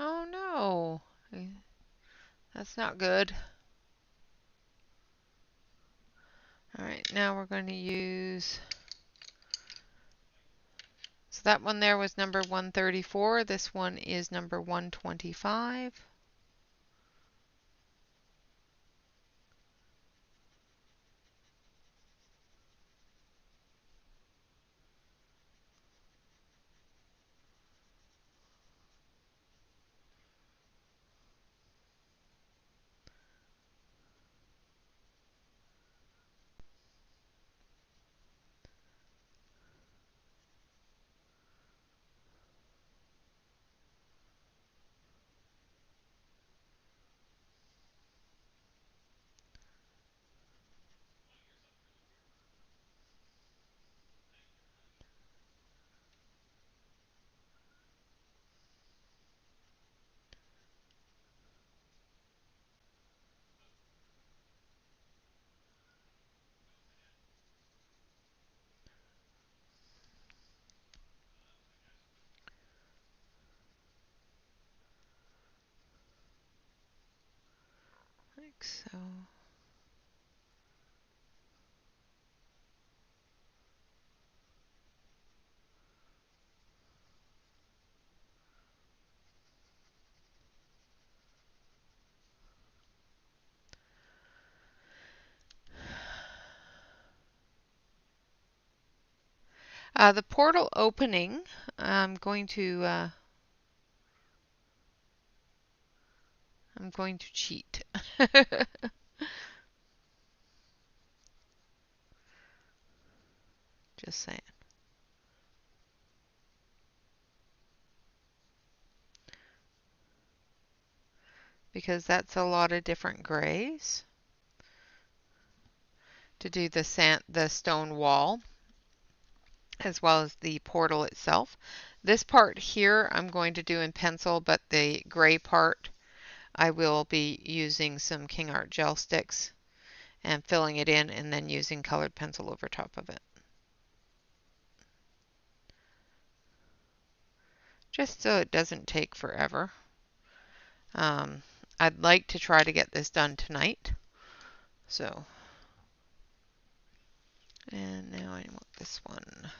Oh no, that's not good. All right, now we're going to use, so that one there was number 134. This one is number 125. Like so. The portal opening, I'm going to cheat. Just saying. because that's a lot of different grays to do the stone wall as well as the portal itself. This part here I'm going to do in pencil, but the gray part I will be using some King Art gel sticks and filling it in and then using colored pencil over top of it. Just so it doesn't take forever. I'd like to try to get this done tonight. So, and now I want this one.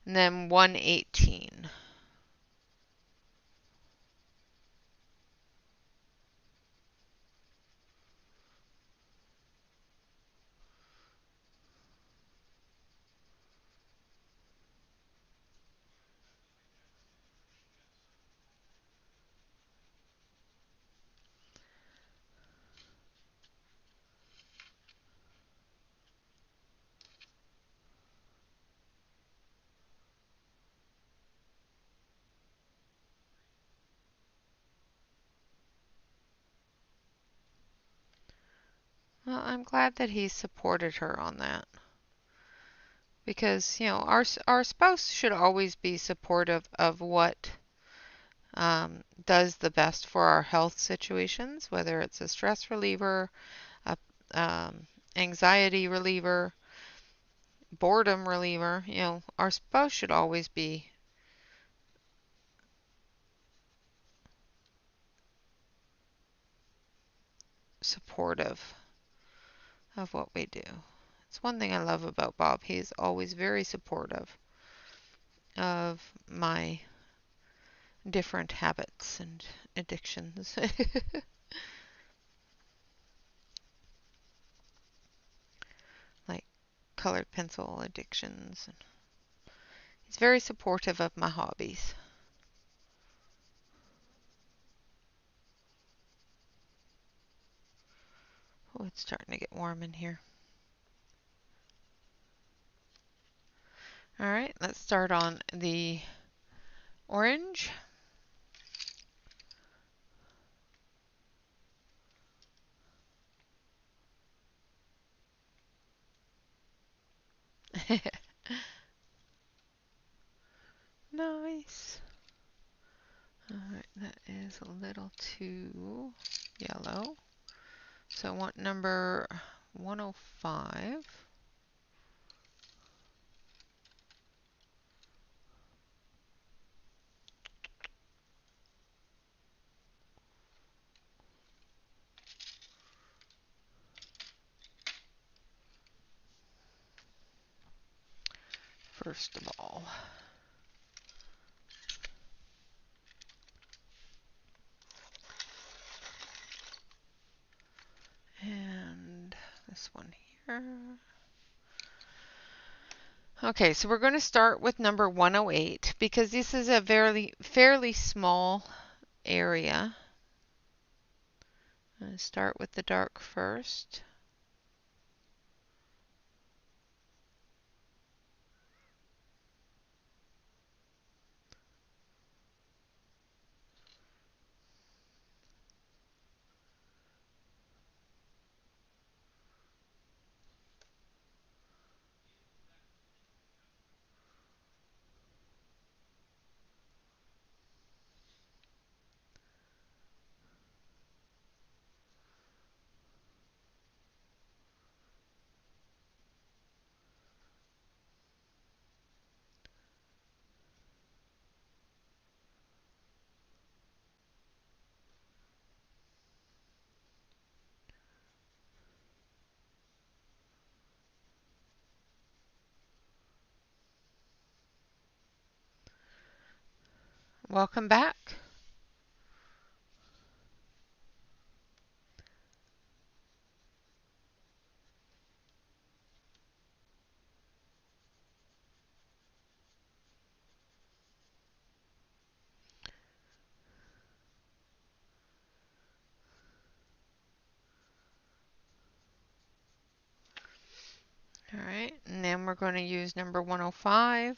And then 118. Well, I'm glad that he supported her on that. Because, you know, our spouse should always be supportive of what does the best for our health situations, whether it's a stress reliever, a anxiety reliever, boredom reliever. You know, our spouse should always be supportive of what we do. It's one thing I love about Bob. He's always very supportive of my different habits and addictions. Like colored pencil addictions. He's very supportive of my hobbies. Oh, it's starting to get warm in here. All right, let's start on the orange. Nice. All right, that is a little too yellow. So I want number 105. First of all. And this one here. Okay, so we're going to start with number 108 because this is a fairly small area. I'm going to start with the dark first. Welcome back. All right, and then we're going to use number 105.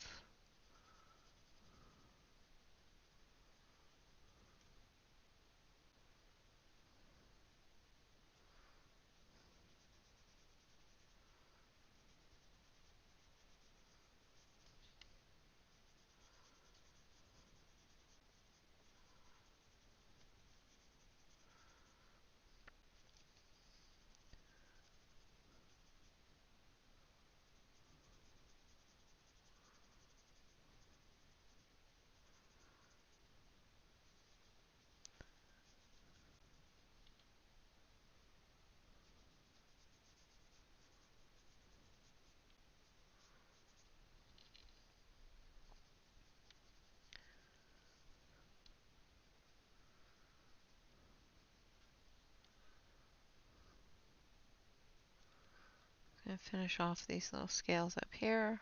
And finish off these little scales up here.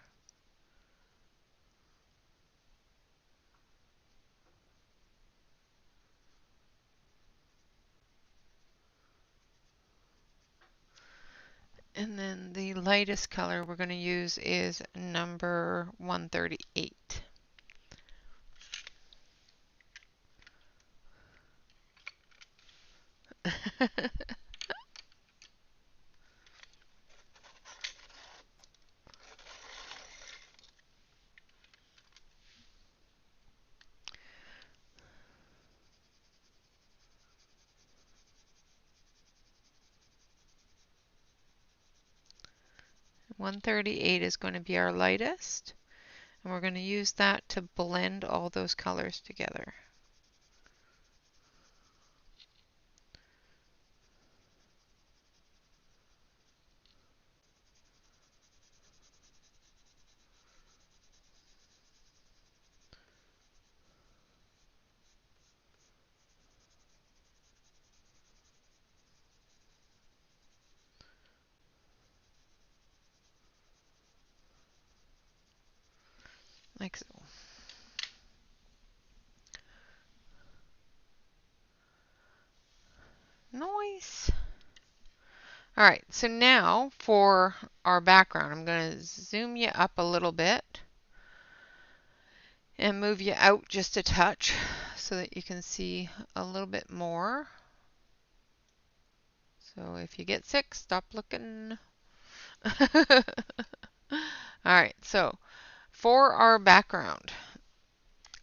And then the lightest color we're going to use is number 138. .138 is going to be our lightest, and we're going to use that to blend all those colors together. Like so. Nice. All right, so now for our background, I'm going to zoom you up a little bit and move you out just a touch so that you can see a little bit more. So if you get sick, stop looking. All right, so for our background,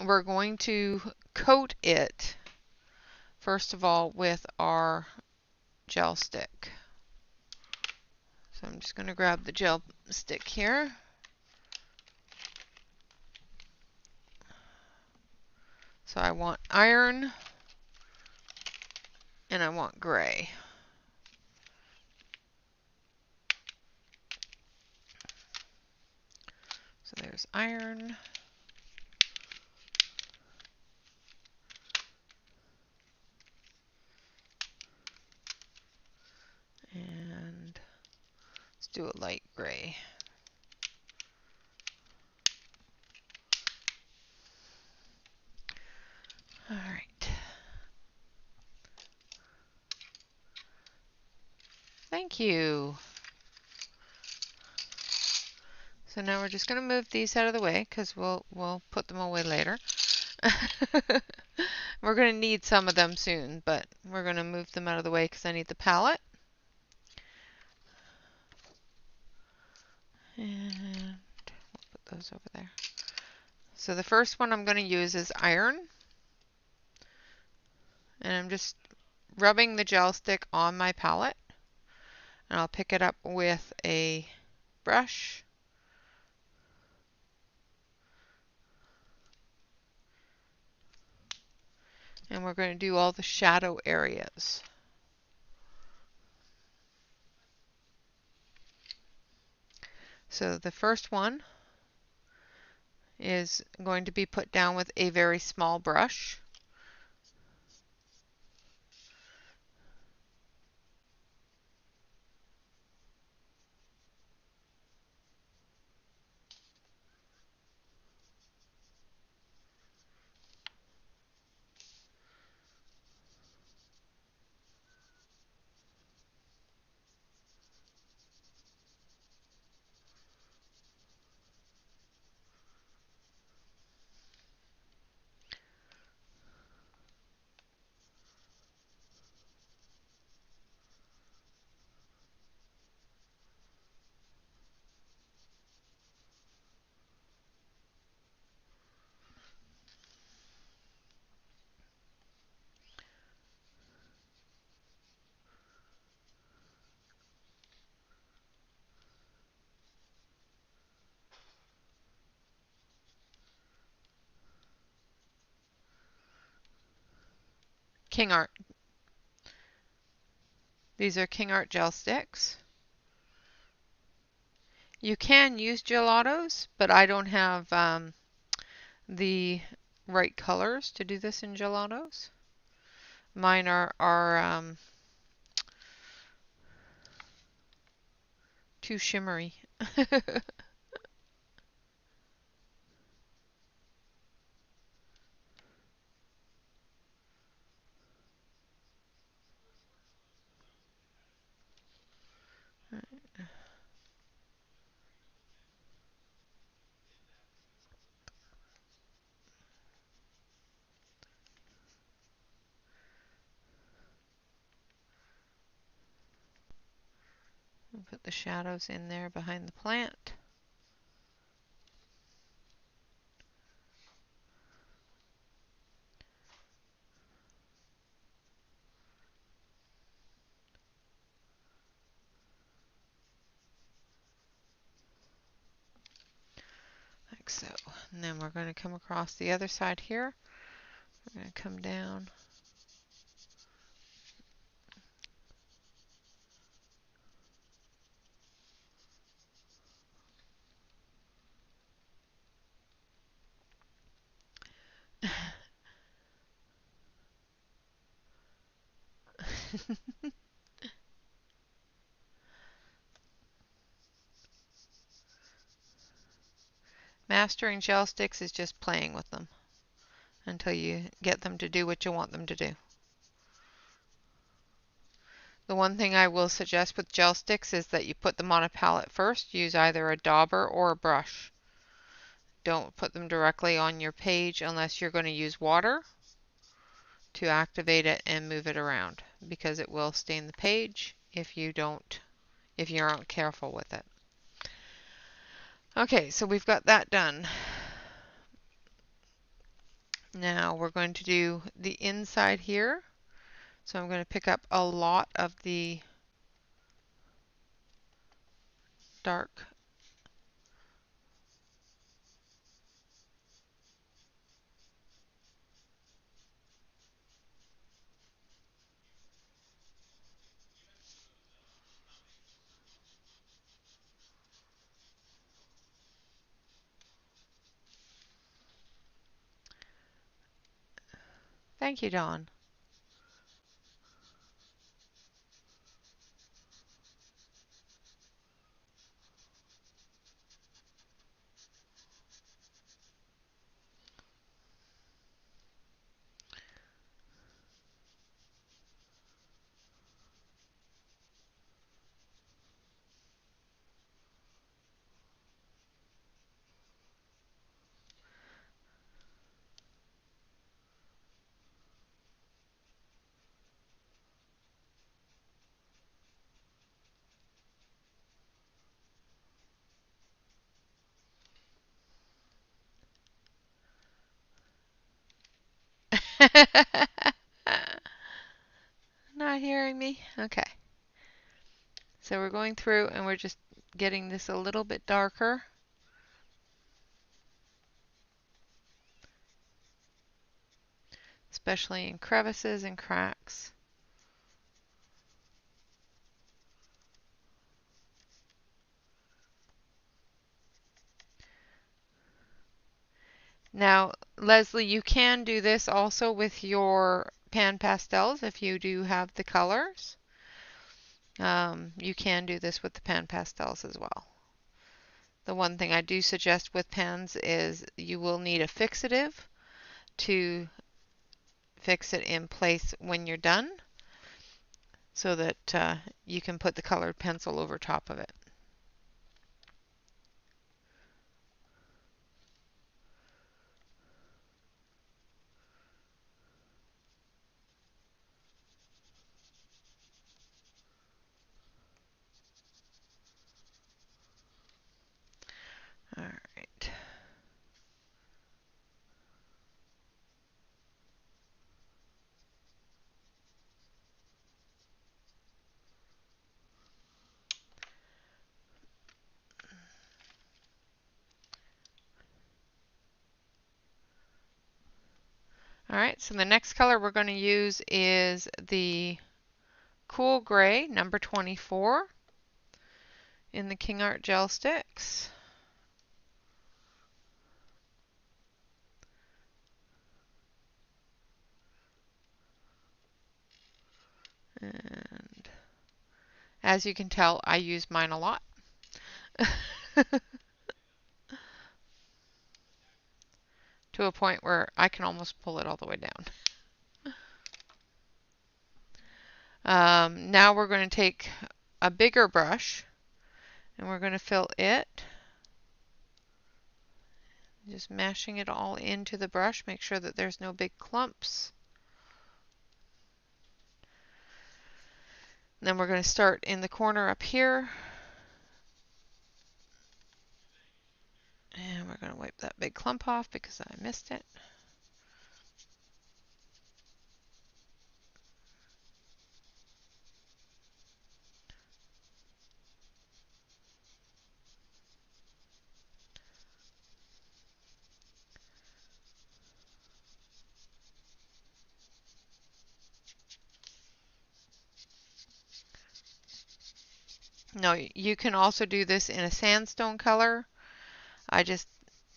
we're going to coat it, first of all, with our gel stick. So I'm just going to grab the gel stick here. So I want iron and I want gray. So there's iron. And let's do a light gray. All right. Thank you. So now we're just going to move these out of the way because we'll put them away later. We're going to need some of them soon, but we're going to move them out of the way because I need the palette. And we'll put those over there. So the first one I'm going to use is iron. And I'm just rubbing the gel stick on my palette. And I'll pick it up with a brush. And we're going to do all the shadow areas. So the first one is going to be put down with a very small brush. King Art. These are King Art gel sticks. You can use gelatos, but I don't have the right colors to do this in gelatos. Mine are too shimmery. Put the shadows in there behind the plant. Like so. And then we're going to come across the other side here. We're going to come down. Mastering gel sticks is just playing with them until you get them to do what you want them to do. The one thing I will suggest with gel sticks is that you put them on a palette first. Use either a dauber or a brush. Don't put them directly on your page unless you're going to use water to activate it and move it around, because it will stain the page if you aren't careful with it. Okay, so we've got that done. Now we're going to do the inside here. So I'm going to pick up a lot of the dark Thank you, Dawn. Not hearing me? Okay. So we're going through and we're just getting this a little bit darker. Especially in crevices and cracks. Now, Leslie, you can do this also with your pan pastels if you do have the colors. You can do this with the pan pastels as well. The one thing I do suggest with pans is you will need a fixative to fix it in place when you're done, so that you can put the colored pencil over top of it. All right. All right, so the next color we're going to use is the Cool Gray, number 24, in the King Art Gel Sticks. And as you can tell, I use mine a lot. To a point where I can almost pull it all the way down. Now we're going to take a bigger brush and we're going to fill it. Just mashing it all into the brush. Make sure that there's no big clumps. And then we're going to start in the corner up here. And we're going to wipe that big clump off because I missed it. No, you can also do this in a sandstone color. I just,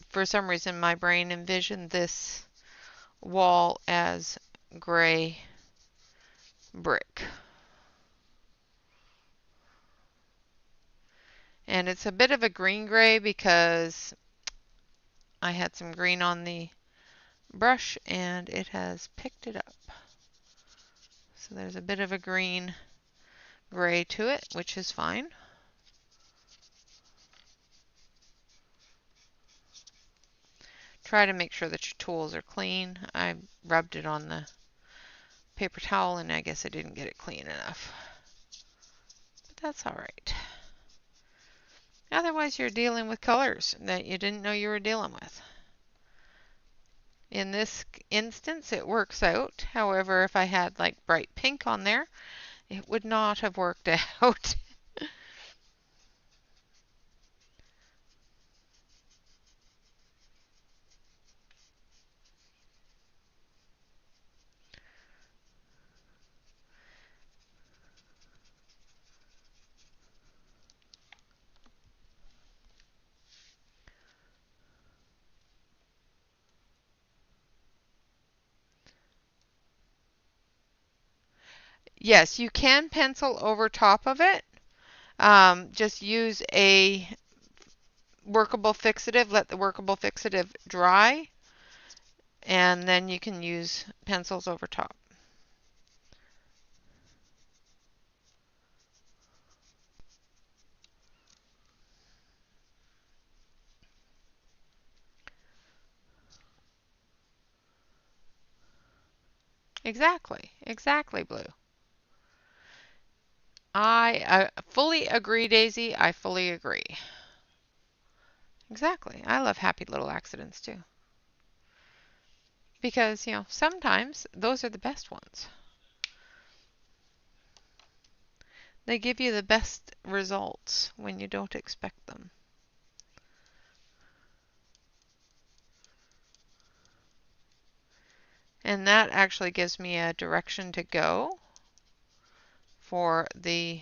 for some reason, my brain envisioned this wall as gray brick. And it's a bit of a green gray because I had some green on the brush and it has picked it up. So there's a bit of a green gray to it, which is fine. Try to make sure that your tools are clean. I rubbed it on the paper towel and I guess I didn't get it clean enough. But that's all right. Otherwise you're dealing with colors that you didn't know you were dealing with. In this instance it works out. However, if I had like bright pink on there, it would not have worked out. Yes, you can pencil over top of it. Just use a workable fixative. Let the workable fixative dry, and then you can use pencils over top. Exactly, Blue. I fully agree, Daisy. I fully agree. Exactly. I love happy little accidents too. Because, sometimes those are the best ones. They give you the best results when you don't expect them. And that actually gives me a direction to go for the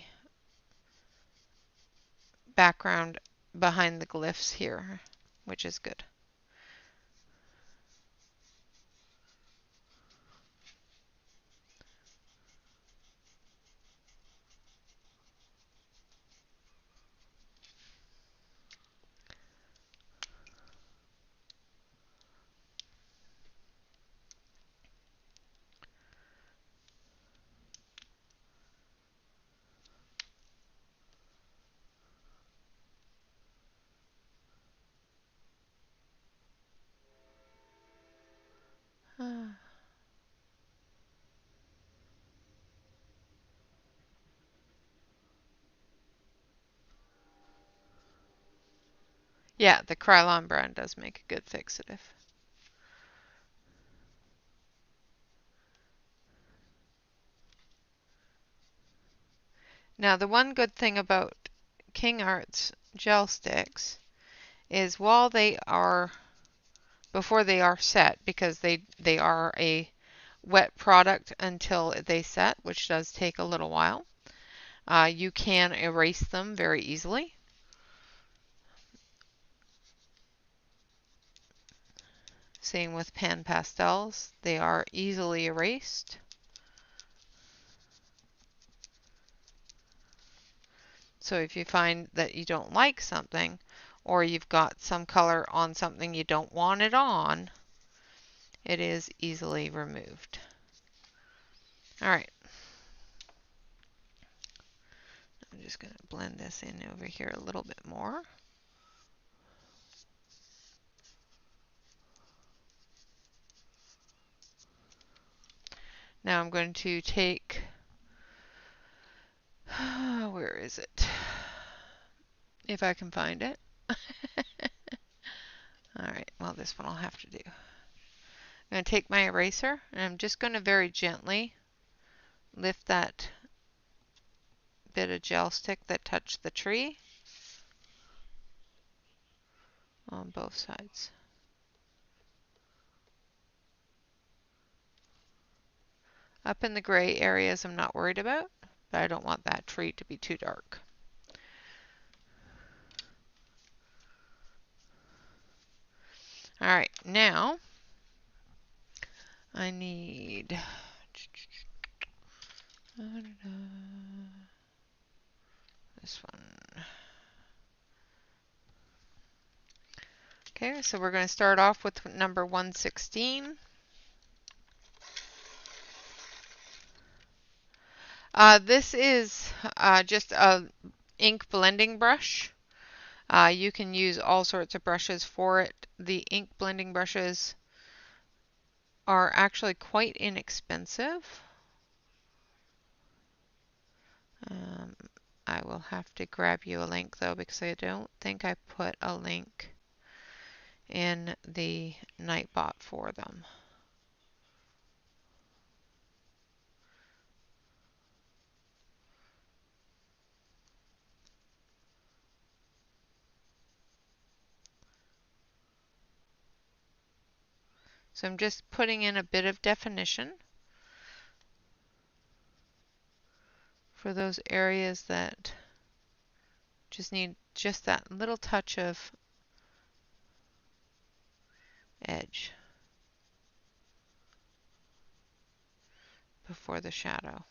background behind the glyphs here, which is good. Yeah, the Krylon brand does make a good fixative. Now, the one good thing about King Arts gel sticks is while they are, before they are set, because they are a wet product until they set, which does take a little while, you can erase them very easily. Same with pan pastels, they are easily erased. So if you find that you don't like something, or you've got some color on something you don't want it on, it is easily removed. All right. I'm just going to blend this in over here a little bit more. Now I'm going to take, where is it? If I can find it. All right, well, this one I'll have to do. I'm going to take my eraser, and I'm just going to very gently lift that bit of gel stick that touched the tree on both sides. Up in the gray areas I'm not worried about, but I don't want that tree to be too dark. All right, now I need this one. Okay, so we're going to start off with number 116. This is just a ink blending brush. You can use all sorts of brushes for it. The ink blending brushes are actually quite inexpensive. I will have to grab you a link though, because I don't think I put a link in the Nightbot for them. So I'm just putting in a bit of definition for those areas that just need just that little touch of edge before the shadow.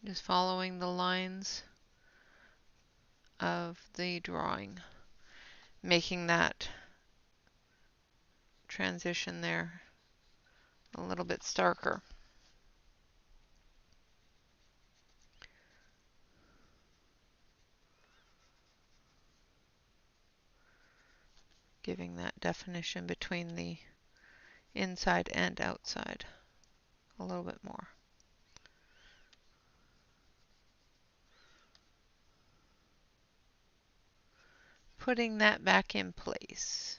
Just following the lines of the drawing, making that transition there a little bit starker. Giving that definition between the inside and outside a little bit more. Putting that back in place.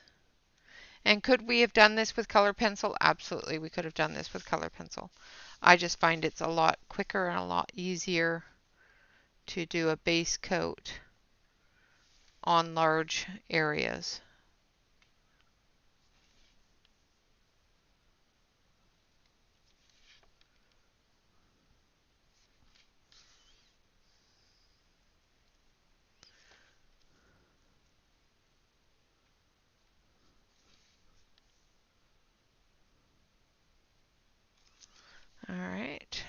And could we have done this with color pencil? Absolutely, we could have done this with color pencil. I just find it's a lot quicker and a lot easier to do a base coat on large areas. All right.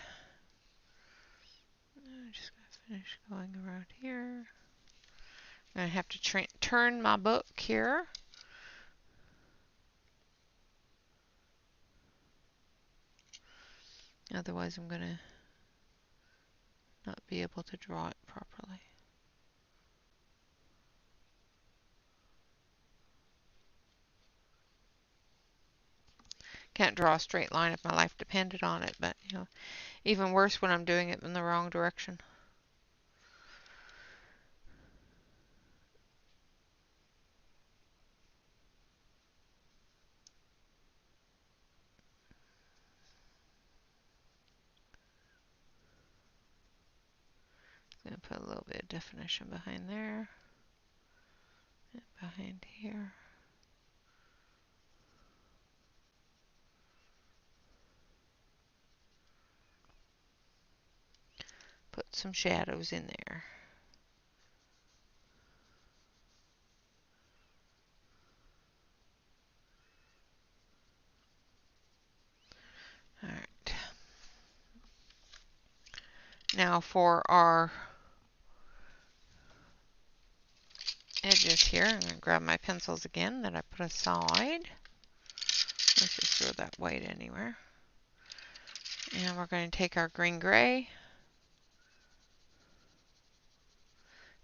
I'm just going to finish going around here. I have to turn my book here. Otherwise, I'm going to not be able to draw it properly. Can't draw a straight line if my life depended on it, but you know, even worse when I'm doing it in the wrong direction. Gonna put a little bit of definition behind there and behind here. Put some shadows in there. All right. Now for our edges here, I'm going to grab my pencils again that I put aside. Let's just throw that white anywhere. And we're going to take our green gray.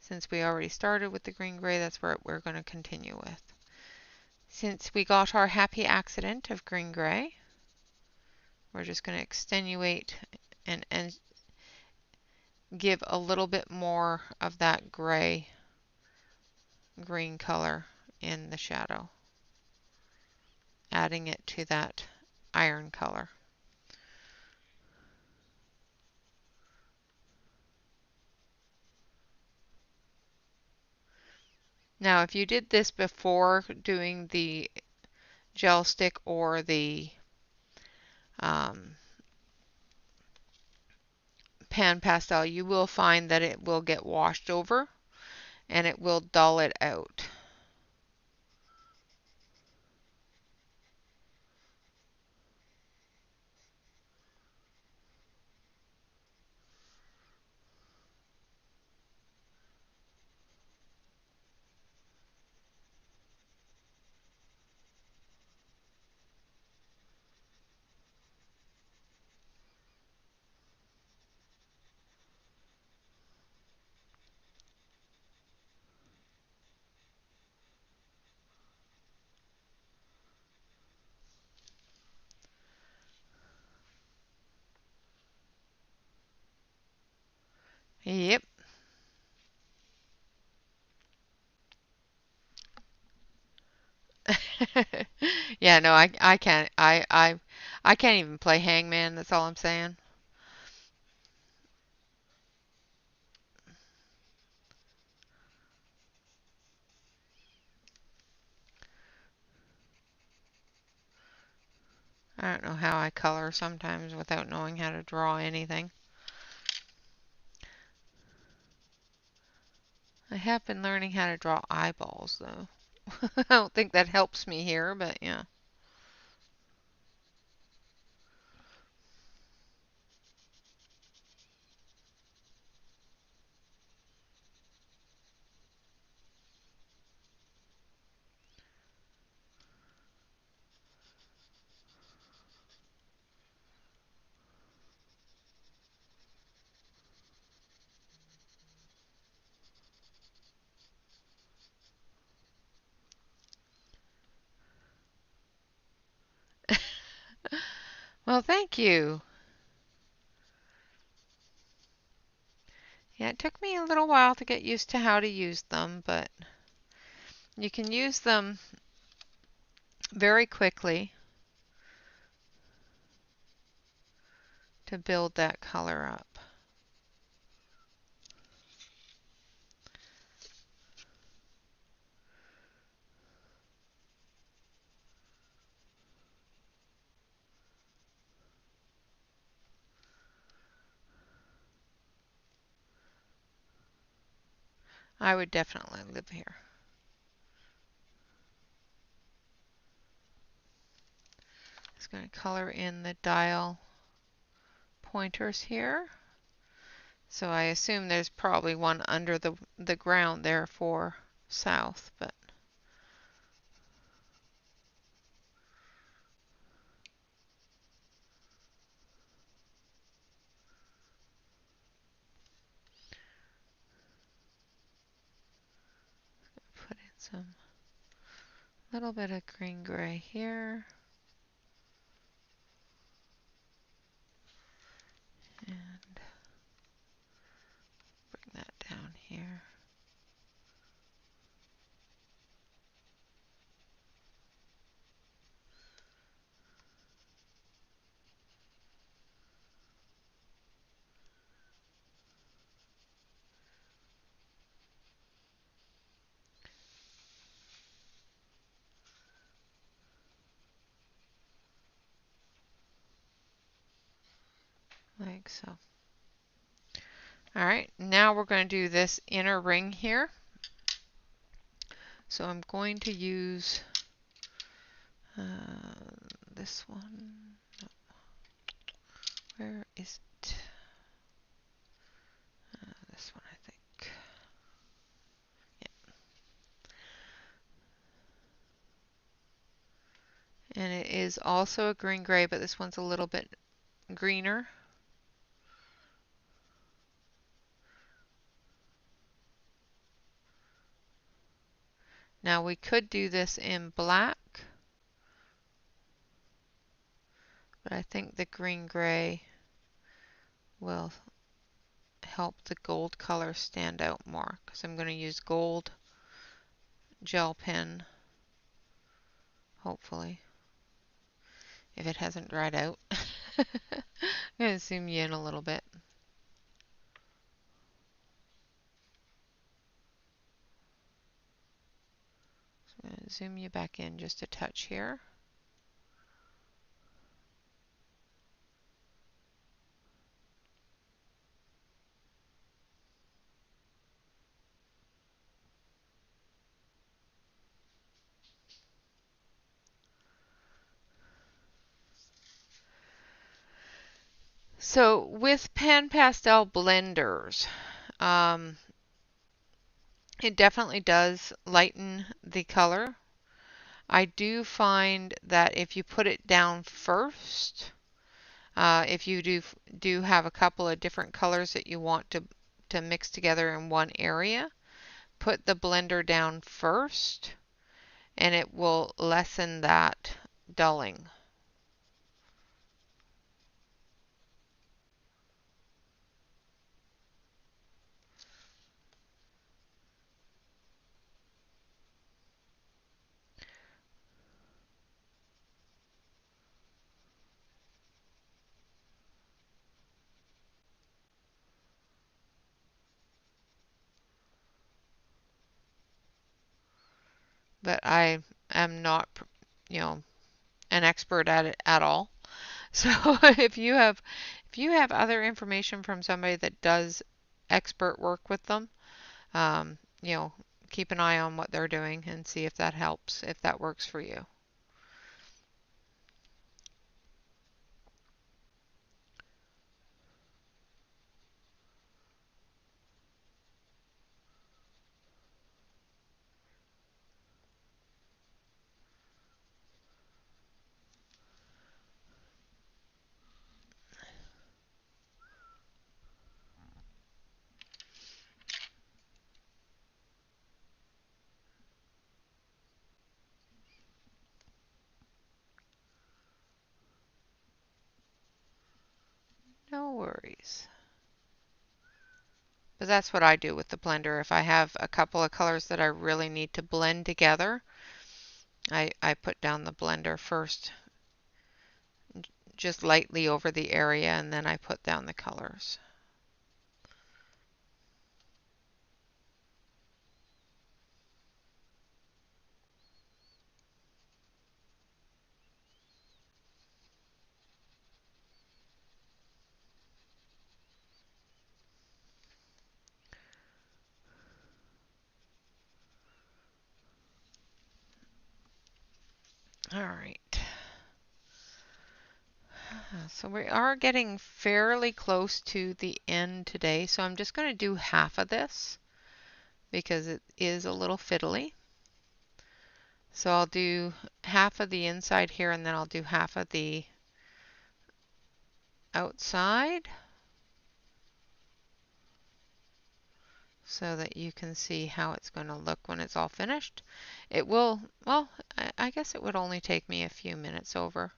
Since we already started with the green gray, that's where we're going to continue with. Since we got our happy accident of green gray, we're just going to extenuate and give a little bit more of that gray green color in the shadow, adding it to that iron color. Now, if you did this before doing the gel stick or the pan pastel, you will find that it will get washed over and it will dull it out. Yep. Yeah, no, I can't. I can't even play hangman, that's all I'm saying. I don't know how I color sometimes without knowing how to draw anything. I have been learning how to draw eyeballs, though. I don't think that helps me here, but yeah. Well, thank you. Yeah, it took me a little while to get used to how to use them, but you can use them very quickly to build that color up. I would definitely live here. Just going to color in the dial pointers here. So I assume there's probably one under the ground there for south, but put in some little bit of green gray here. And bring that down here. like so. All right, now we're going to do this inner ring here. So I'm going to use this one. Where is it? This one, I think. Yeah. And it is also a green gray, but this one's a little bit greener. Now we could do this in black, but I think the green gray will help the gold color stand out more because I'm going to use gold gel pen, hopefully, if it hasn't dried out. I'm going to zoom you in a little bit. So I'm going to zoom you back in just a touch here. So with pan pastel blenders, it definitely does lighten the color. I do find that if you put it down first, if you do have a couple of different colors that you want to mix together in one area, put the blender down first and it will lessen that dulling. But I am not, you know, an expert at it at all. So if you have other information from somebody that does expert work with them, you know, keep an eye on what they're doing and see if that helps, if that works for you. No worries. But that's what I do with the blender. If I have a couple of colors that I really need to blend together, I put down the blender first, just lightly over the area, and then I put down the colors. All right. So we are getting fairly close to the end today, so I'm just going to do half of this because it is a little fiddly. So I'll do half of the inside here and then I'll do half of the outside so that you can see how it's going to look when it's all finished. It will, well, I guess it would only take me a few minutes over.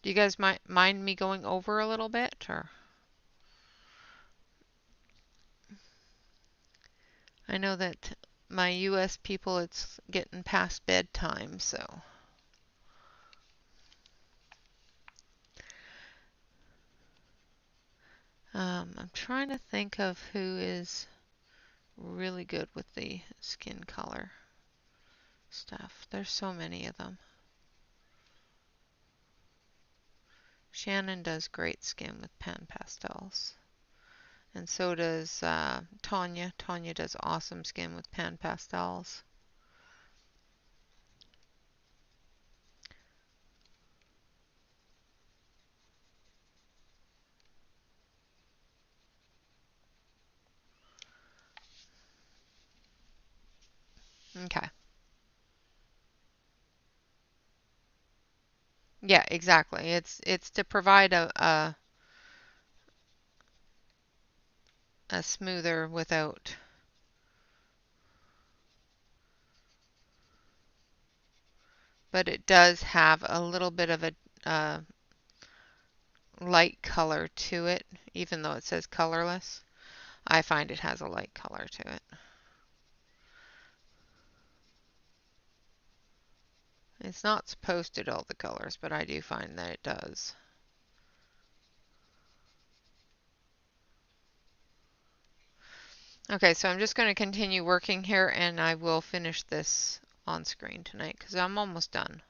Do you guys mind me going over a little bit, or? I know that my US people, it's getting past bedtime, so. I'm trying to think of who is really good with the skin color stuff. There's so many of them. Shannon does great skin with pan pastels. And so does Tanya. Tanya does awesome skin with pan pastels. Okay. Yeah, exactly. It's to provide a smoother without. But it does have a little bit of a light color to it, even though it says colorless. I find it has a light color to it. It's not supposed to dull the colors, but I do find that it does. Okay, so I'm just going to continue working here and I will finish this on screen tonight because I'm almost done.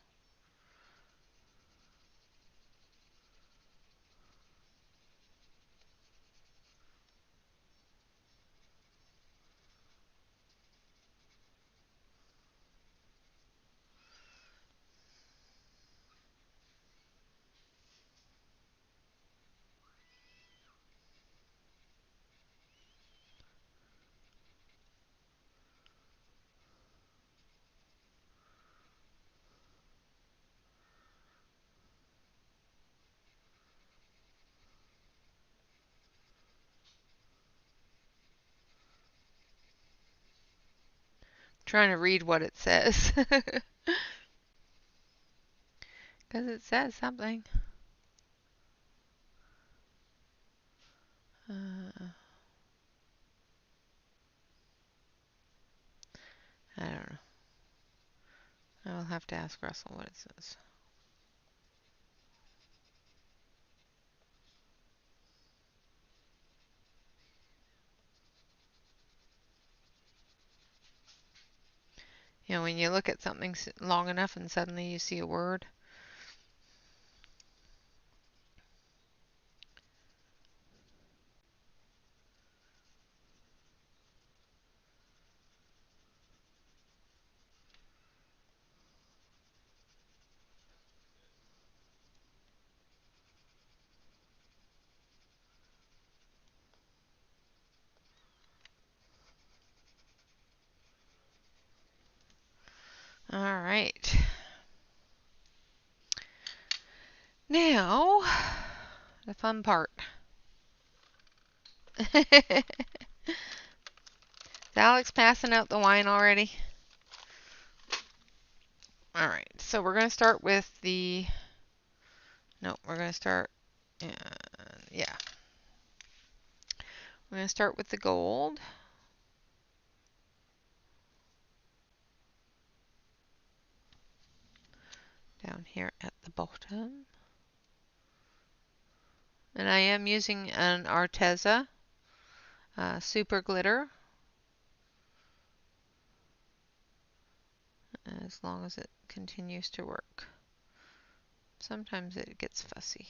Trying to read what it says. Because it says something. I don't know. I will have to ask Russell what it says. You know, when you look at something long enough and suddenly you see a word. All right. Now, the fun part. Is Alex passing out the wine already? All right, so we're going to start with the, no, we're going to start, yeah. We're going to start with the gold. Down here at the bottom. And I am using an Arteza super glitter. As long as it continues to work. Sometimes it gets fussy.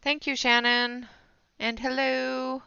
Thank you, Shannon. And hello.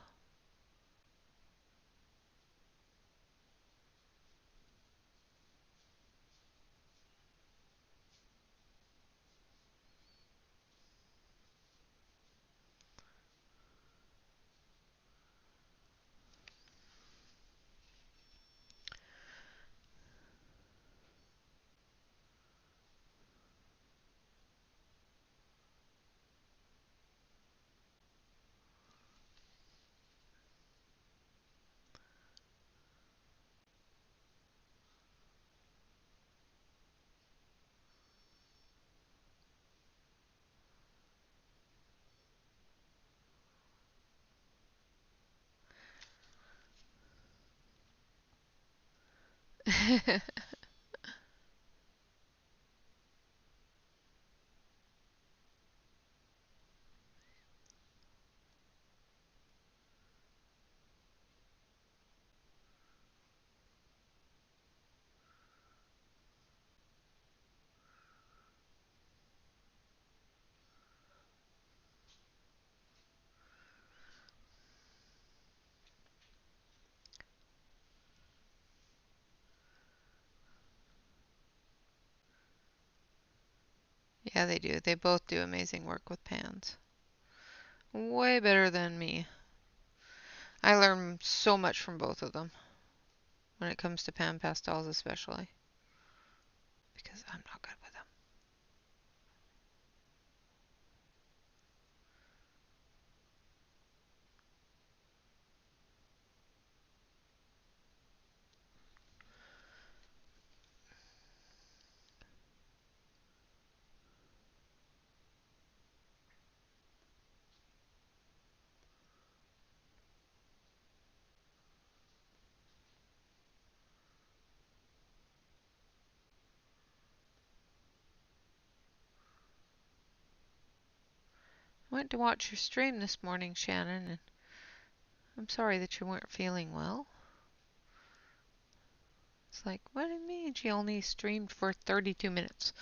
Yeah, they do. They both do amazing work with pans. Way better than me. I learn so much from both of them when it comes to pan pastels especially because I'm not good with them. I went to watch your stream this morning, Shannon, and I'm sorry that you weren't feeling well. It's like, what do you mean she only streamed for 32 minutes?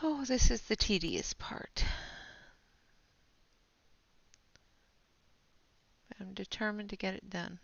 Oh, this is the tedious part. I'm determined to get it done.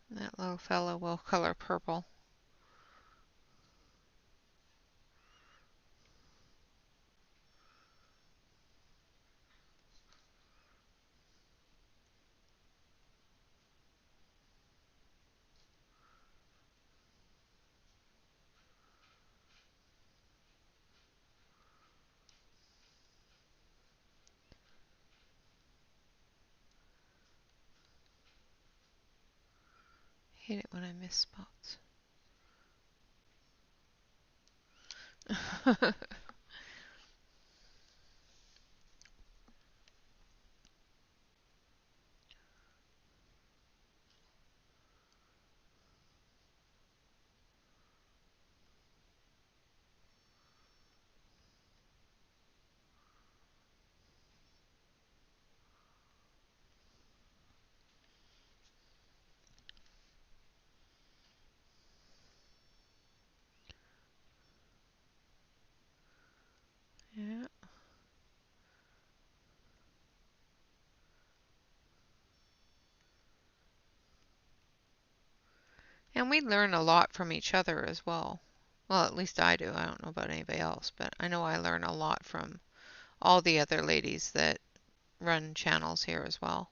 That little fellow will color purple. Hate it when I miss spots. Yeah. And we learn a lot from each other as well. Well, at least I do. I don't know about anybody else, but I know I learn a lot from all the other ladies that run channels here as well.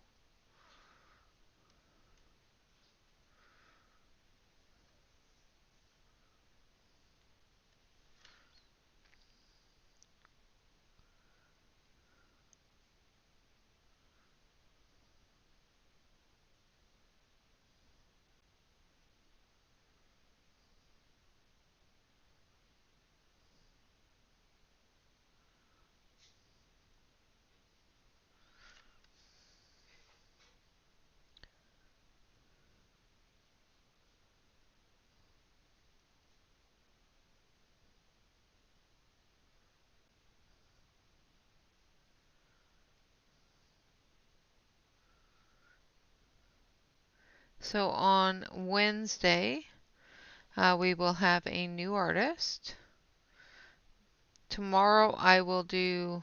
So on Wednesday, we will have a new artist. Tomorrow I will do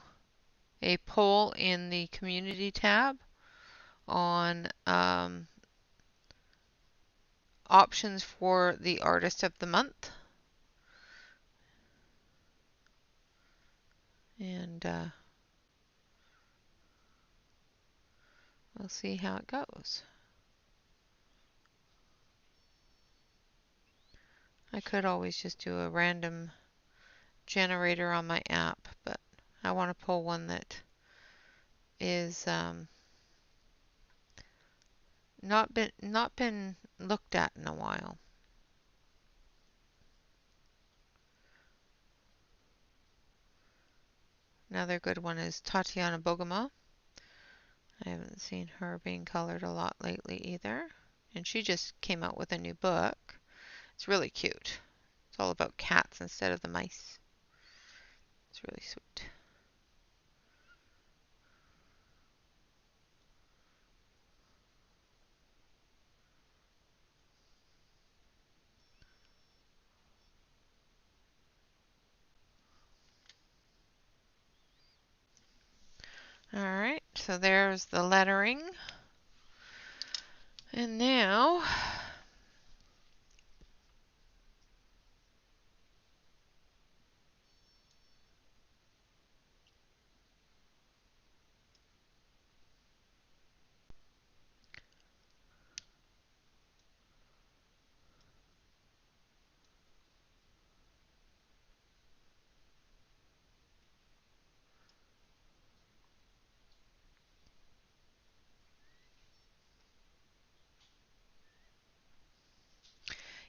a poll in the community tab on options for the artist of the month. And we'll see how it goes. I could always just do a random generator on my app, but I want to pull one that is not been looked at in a while. Another good one is Tatiana Bogoma. I haven't seen her being colored a lot lately either. And she just came out with a new book. It's really cute. It's all about cats instead of the mice. It's really sweet. Alright, so there's the lettering. And now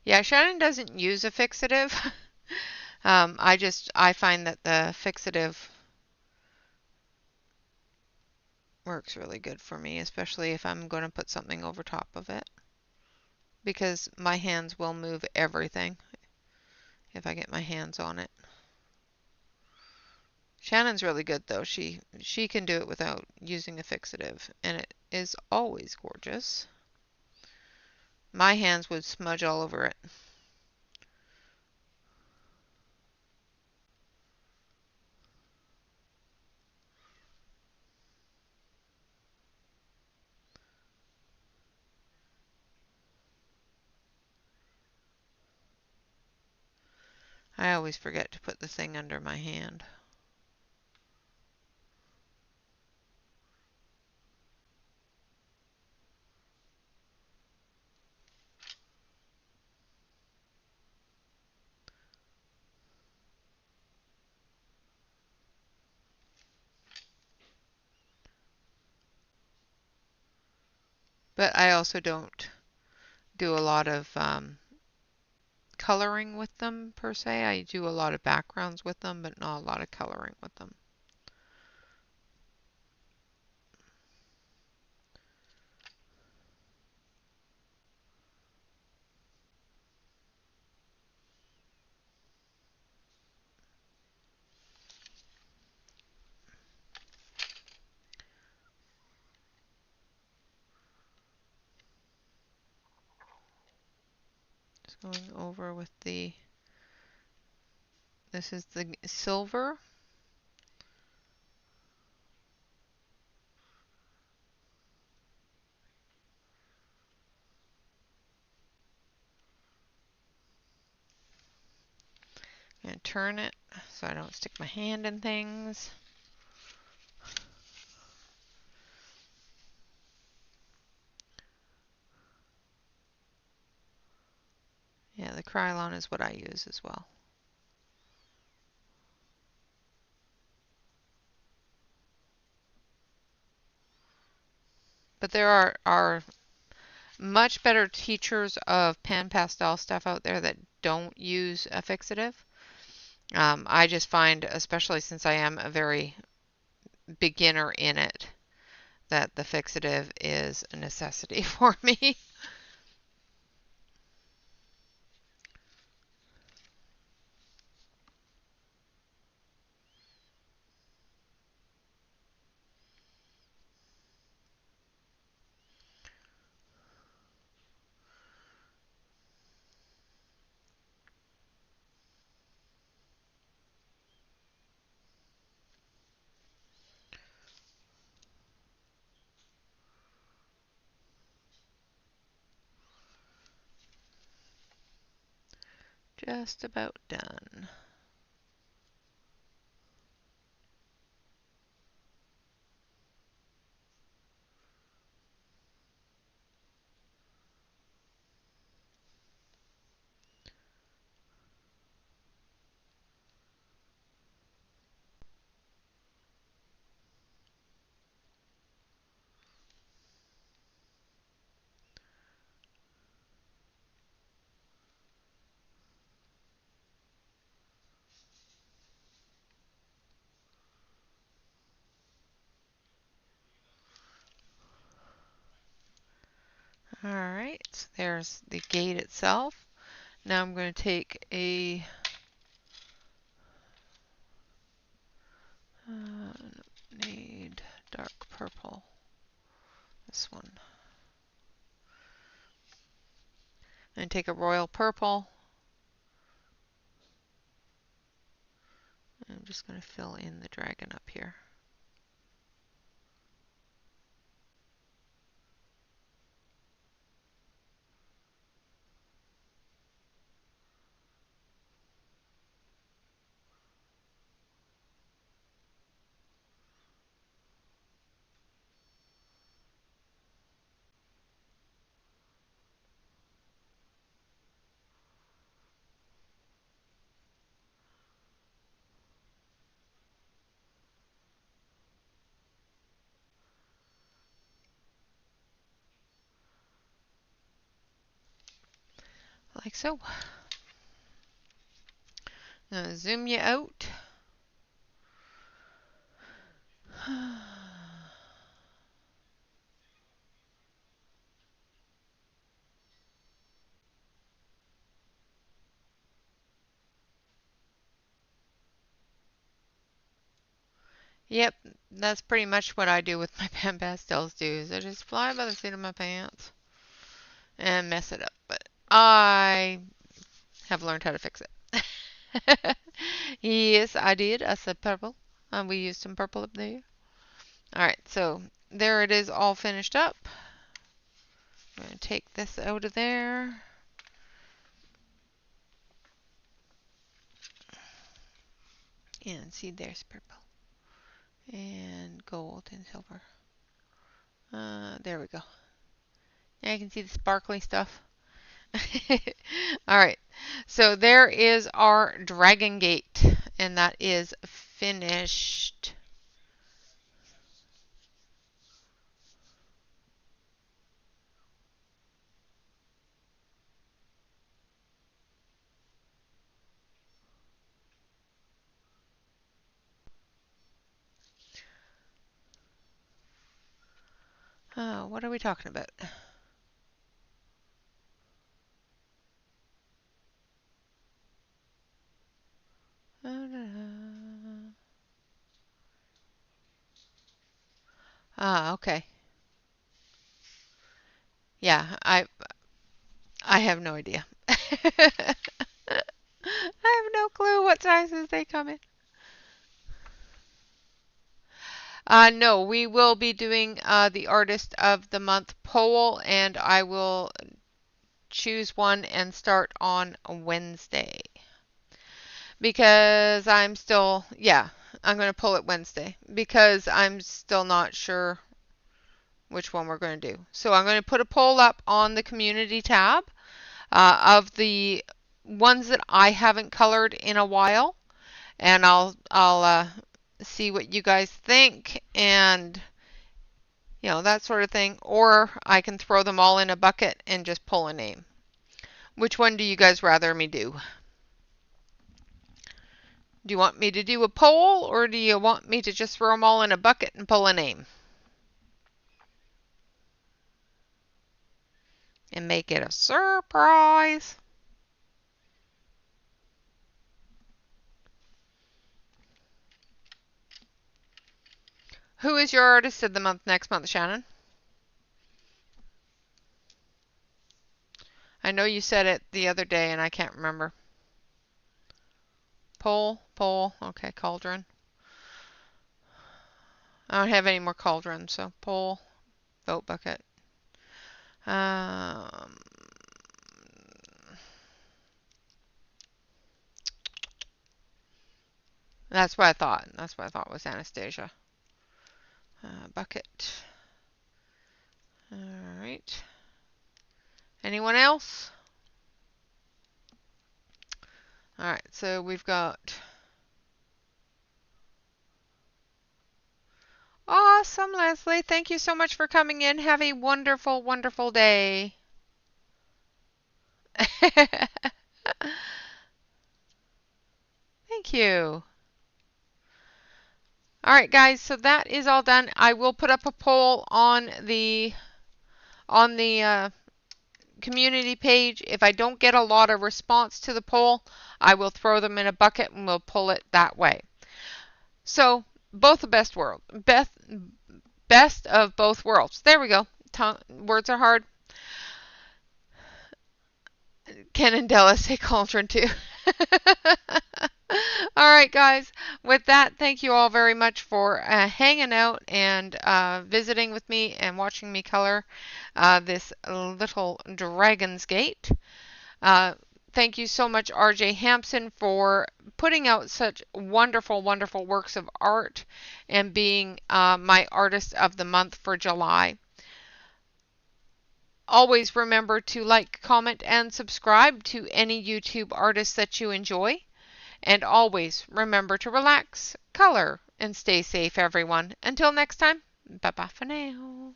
yeah, Shannon doesn't use a fixative. I find that the fixative works really good for me, especially if I'm going to put something over top of it, because my hands will move everything if I get my hands on it. Shannon's really good though. She can do it without using a fixative, and it is always gorgeous. My hands would smudge all over it. I always forget to put the thing under my hand. But I also don't do a lot of coloring with them per se. I do a lot of backgrounds with them, but not a lot of coloring with them. Just going over with this is the silver. I'm going to turn it so I don't stick my hand in things. Yeah, the Krylon is what I use as well. But there are much better teachers of pan pastel stuff out there that don't use a fixative. I just find, especially since I am a very beginner in it, that the fixative is a necessity for me. Just about done. Alright, so there's the gate itself. Now I'm going to take a need dark purple. This one. And take a royal purple. I'm just going to fill in the dragon up here. Like so. Now zoom you out. Yep, that's pretty much what I do with my pan pastels too, is I just fly by the seat of my pants and mess it up. But I have learned how to fix it. Yes, I did. I said purple. We used some purple up there. Alright, so there it is all finished up. I'm going to take this out of there. And see, there's purple. And gold and silver. There we go. Now you can see the sparkly stuff. Alright, so there is our dragon gate, and that is finished. What are we talking about? Okay. Yeah, I have no idea. I have no clue what sizes they come in. No, we will be doing the Artist of the Month poll, and I will choose one and start on Wednesday. Because I'm still, yeah, I'm going to pull it Wednesday because I'm still not sure which one we're going to do. So I'm going to put a poll up on the community tab of the ones that I haven't colored in a while, and I'll see what you guys think and that sort of thing, or I can throw them all in a bucket and just pull a name. Which one do you guys rather me do? Do you want me to do a poll, or do you want me to just throw them all in a bucket and pull a name? And make it a surprise. Who is your artist of the month next month, Shannon? I know you said it the other day and I can't remember. Poll. Okay, cauldron. I don't have any more cauldrons, so poll, vote bucket. Um, That's what I thought. That's what I thought was Anastasia. Bucket. All right. Anyone else? All right, so we've got awesome, Leslie. Thank you so much for coming in. Have a wonderful, wonderful day. Thank you. All right, guys, so that is all done. I will put up a poll on the community page. If I don't get a lot of response to the poll, I will throw them in a bucket and we'll pull it that way. So, both the best of both worlds. There we go. Words are hard. Ken and Della say cauldron too. All right, guys. With that, thank you all very much for hanging out and visiting with me and watching me color this little Dragon's Gate. Thank you so much, RJ Hampson, for putting out such wonderful, wonderful works of art and being my Artist of the Month for July. Always remember to like, comment, and subscribe to any YouTube artists that you enjoy. And always remember to relax, color, and stay safe, everyone. Until next time, bye-bye for now.